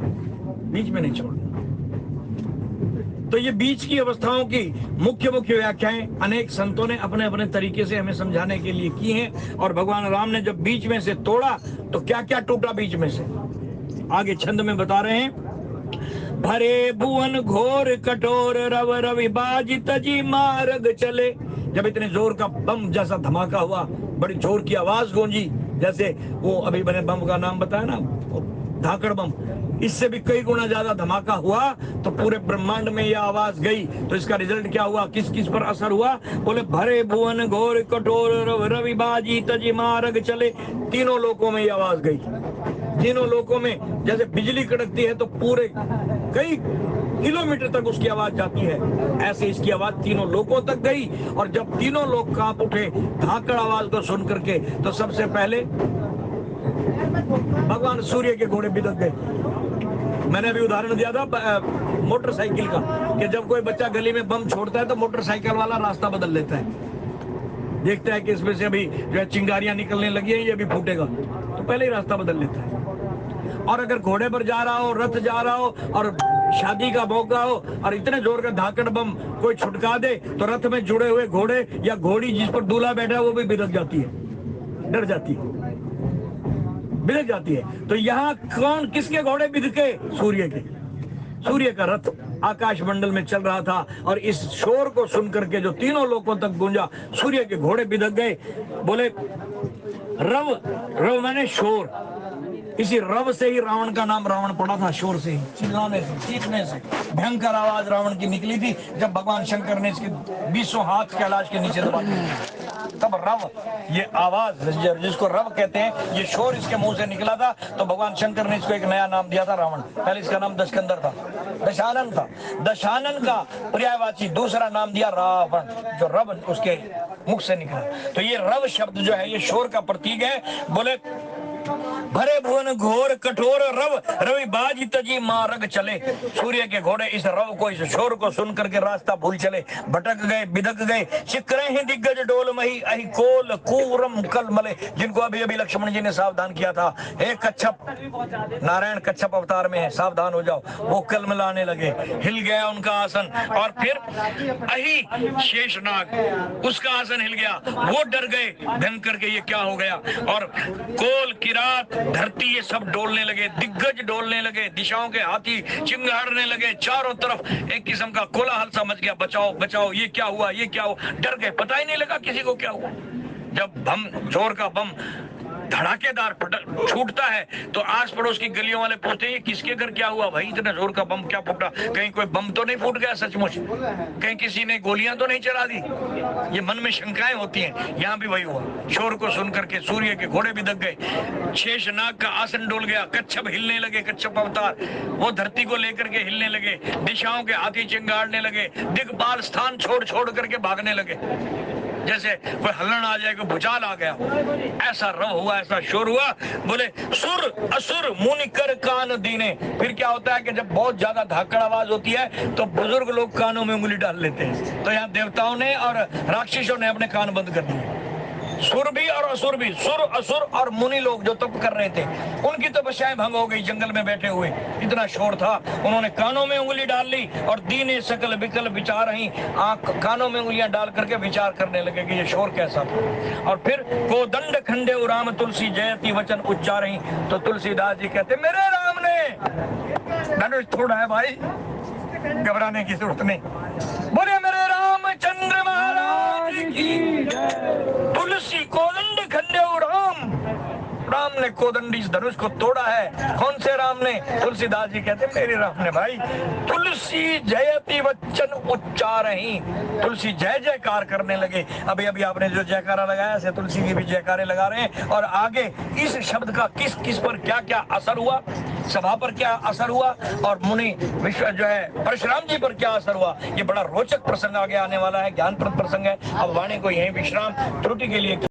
बीच में नहीं छोड़ना। तो ये बीच की अवस्थाओं की मुख्य मुख्य व्याख्याएं अनेक संतों ने अपने अपने तरीके से हमें समझाने के लिए की हैं। और भगवान राम ने जब बीच में से तोड़ा तो क्या क्या टूटा बीच में से, आगे छंद में बता रहे हैं। भरे भुवन घोर कठोर रव रवि बाजी तजी मार्ग चले। जब इतने जोर का बम जैसा धमाका हुआ, बड़ी जोर की आवाज गूंजी, जैसे वो अभी मैंने बम का नाम बताया ना, धाकड़ बम, इससे भी कई गुना ज्यादा धमाका हुआ, तो पूरे ब्रह्मांड में यह आवाज गई। तो इसका रिजल्ट क्या हुआ, किस किस पर असर हुआ? बोले भरे भुवन घोर कठोर रवि बाजी तजी मार्ग चले, तीनों लोकों में यह आवाज गई। तीनों लोकों में जैसे बिजली कड़कती है तो पूरे कई किलोमीटर तक उसकी आवाज जाती है, ऐसे इसकी आवाज तीनों लोकों तक गई। और जब तीनों लोग कांप उठे धाकड़ आवाज को सुन करके, तो सबसे पहले भगवान सूर्य के घोड़े बिदक गए। मैंने अभी उदाहरण दिया था मोटरसाइकिल का, कि जब कोई बच्चा गली में बम छोड़ता है तो मोटरसाइकिल वाला रास्ता बदल लेता है, देखता है कि इसमें से अभी जो है चिंगारियां निकलने लगी हैं, ये भी फूटेगा, तो पहले ही रास्ता बदल लेता है। और अगर घोड़े पर जा रहा हो, रथ जा रहा हो और शादी का मौका हो और इतने जोर का धाकड़ बम कोई छुटका दे, तो रथ में जुड़े हुए घोड़े या घोड़ी जिस पर दूल्हा बैठा है वो भी बिदक जाती है, डर जाती है, बिदक जाती है। तो यहाँ कौन किसके घोड़े बिदके? सूर्य के। सूर्य का रथ आकाश मंडल में चल रहा था और इस शोर को सुनकर के जो तीनों लोगों तक गूंजा, सूर्य के घोड़े बिदक गए। बोले रव, रव मैंने शोर, इसी रव से ही रावण का नाम रावण पड़ा था, शोर से ही, चिल्लाने से, चीखने से। भयंकर आवाज रावण की निकली थी जब भगवान शंकर ने इसके 20 हाथ कैलाश के नीचे दबा दिए, तब रव, ये आवाज जिसको रव कहते हैं, ये शोर इसके मुंह से निकला था। तो भगवान शंकर ने इसको एक नया नाम दिया था रावण। पहले इसका नाम दशकंदर था, दशानन था। दशानन का पर्यायवाची दूसरा नाम दिया रावण, जो रव उसके मुख से निकला। तो ये रव शब्द जो है ये शोर का प्रतीक है। बोले भरे भुवन घोर कठोर रव, रवि बाज तजी मार्ग चले। सूर्य के घोड़े इस रव को, इस शोर को सुन करके रास्ता भूल चले, भटक गए, बिदक गए। चिक्रे ही दिग्गज डोल मही अहि कोल कूरम कल मले, जिनको अभी अभी लक्ष्मण जी ने सावधान किया था, हे कच्छप, नारायण कच्छप अवतार में है, सावधान हो जाओ। वो कल मिलाने लगे, हिल गया उनका आसन। और फिर अहि शेषनाग, उसका आसन हिल गया, वो डर गए भयंकर के ये क्या हो गया। और कोल किरात धरती ये सब डोलने लगे, दिग्गज डोलने लगे, दिशाओं के हाथी चिंगाड़ने लगे, चारों तरफ एक किस्म का कोलाहल सा मच गया, बचाओ बचाओ, ये क्या हुआ, ये क्या हुआ। डर गए, पता ही नहीं लगा किसी को क्या हुआ। जब बम, जोर का बम धड़ाकेदार छूटता है तो आस पड़ोस की गलियों वाले पूछते हैं किसके घर क्या हुआ भाई, इतना जोर का बम क्या फूटा, कहीं कोई बम तो नहीं फूट गया सचमुच, कहीं किसी ने गोलियां तो नहीं चला दी। ये मन में शंकाएं होती हैं, यहाँ भी वही हुआ। शोर को सुन करके सूर्य के घोड़े भी दब गए, शेषनाग का आसन डोल गया, कच्छप हिलने लगे, कच्छप अवतार वो धरती को लेकर के हिलने लगे, दिशाओं के हाथी चिंगाड़ने लगे, दिग्बाल स्थान छोड़ छोड़ करके भागने लगे, जैसे कोई हलन आ जाए, कोई भूचाल आ गया, ऐसा रव हुआ, ऐसा शोर हुआ। बोले सुर असुर मुनि कर कान दीने। फिर क्या होता है कि जब बहुत ज्यादा धाकड़ आवाज होती है तो बुजुर्ग लोग कानों में उंगली डाल लेते हैं, तो यहाँ देवताओं ने और राक्षसों ने अपने कान बंद कर दिए। सुर भी और असुर भी, सुर असुर और मुनि लोग जो तप कर रहे थे उनकी तपस्याएं भंग हो गई, जंगल में बैठे हुए, इतना शोर था, उन्होंने कानों में उंगली डाल ली और दीने सकल विकल विचार ही, आंख कानों में उंगलियां डाल करके विचार करने लगे कि ये शोर कैसा था। और फिर कोदंड खंडे राम तुलसी जयति वचन उच्चार ही, तो तुलसीदास जी कहते मेरे राम ने धनुष छोड़ा है भाई, घबराने की जरूरत नहीं। बोले मेरे रामचंद्र महाराज की तुलसी कोदंड खंडे राम, राम ने कोदंडी धनुष को तोड़ा है। कौन से राम ने? तुलसीदास जी कहते मेरे राम ने भाई। तुलसी जयति वचन उच्चार ही, तुलसी जय जयकार करने लगे। अभी अभी आपने जो जयकारा लगाया ऐसे तुलसी की भी जयकारे लगा रहे हैं। और आगे इस शब्द का किस किस पर क्या क्या असर हुआ, सभा पर क्या असर हुआ और मुनि विश्व जो है परशुराम जी पर क्या असर हुआ, ये बड़ा रोचक प्रसंग आगे आने वाला है, ज्ञानप्रद प्रसंग है। अब वाणी को यहीं विश्राम, त्रुटि के लिए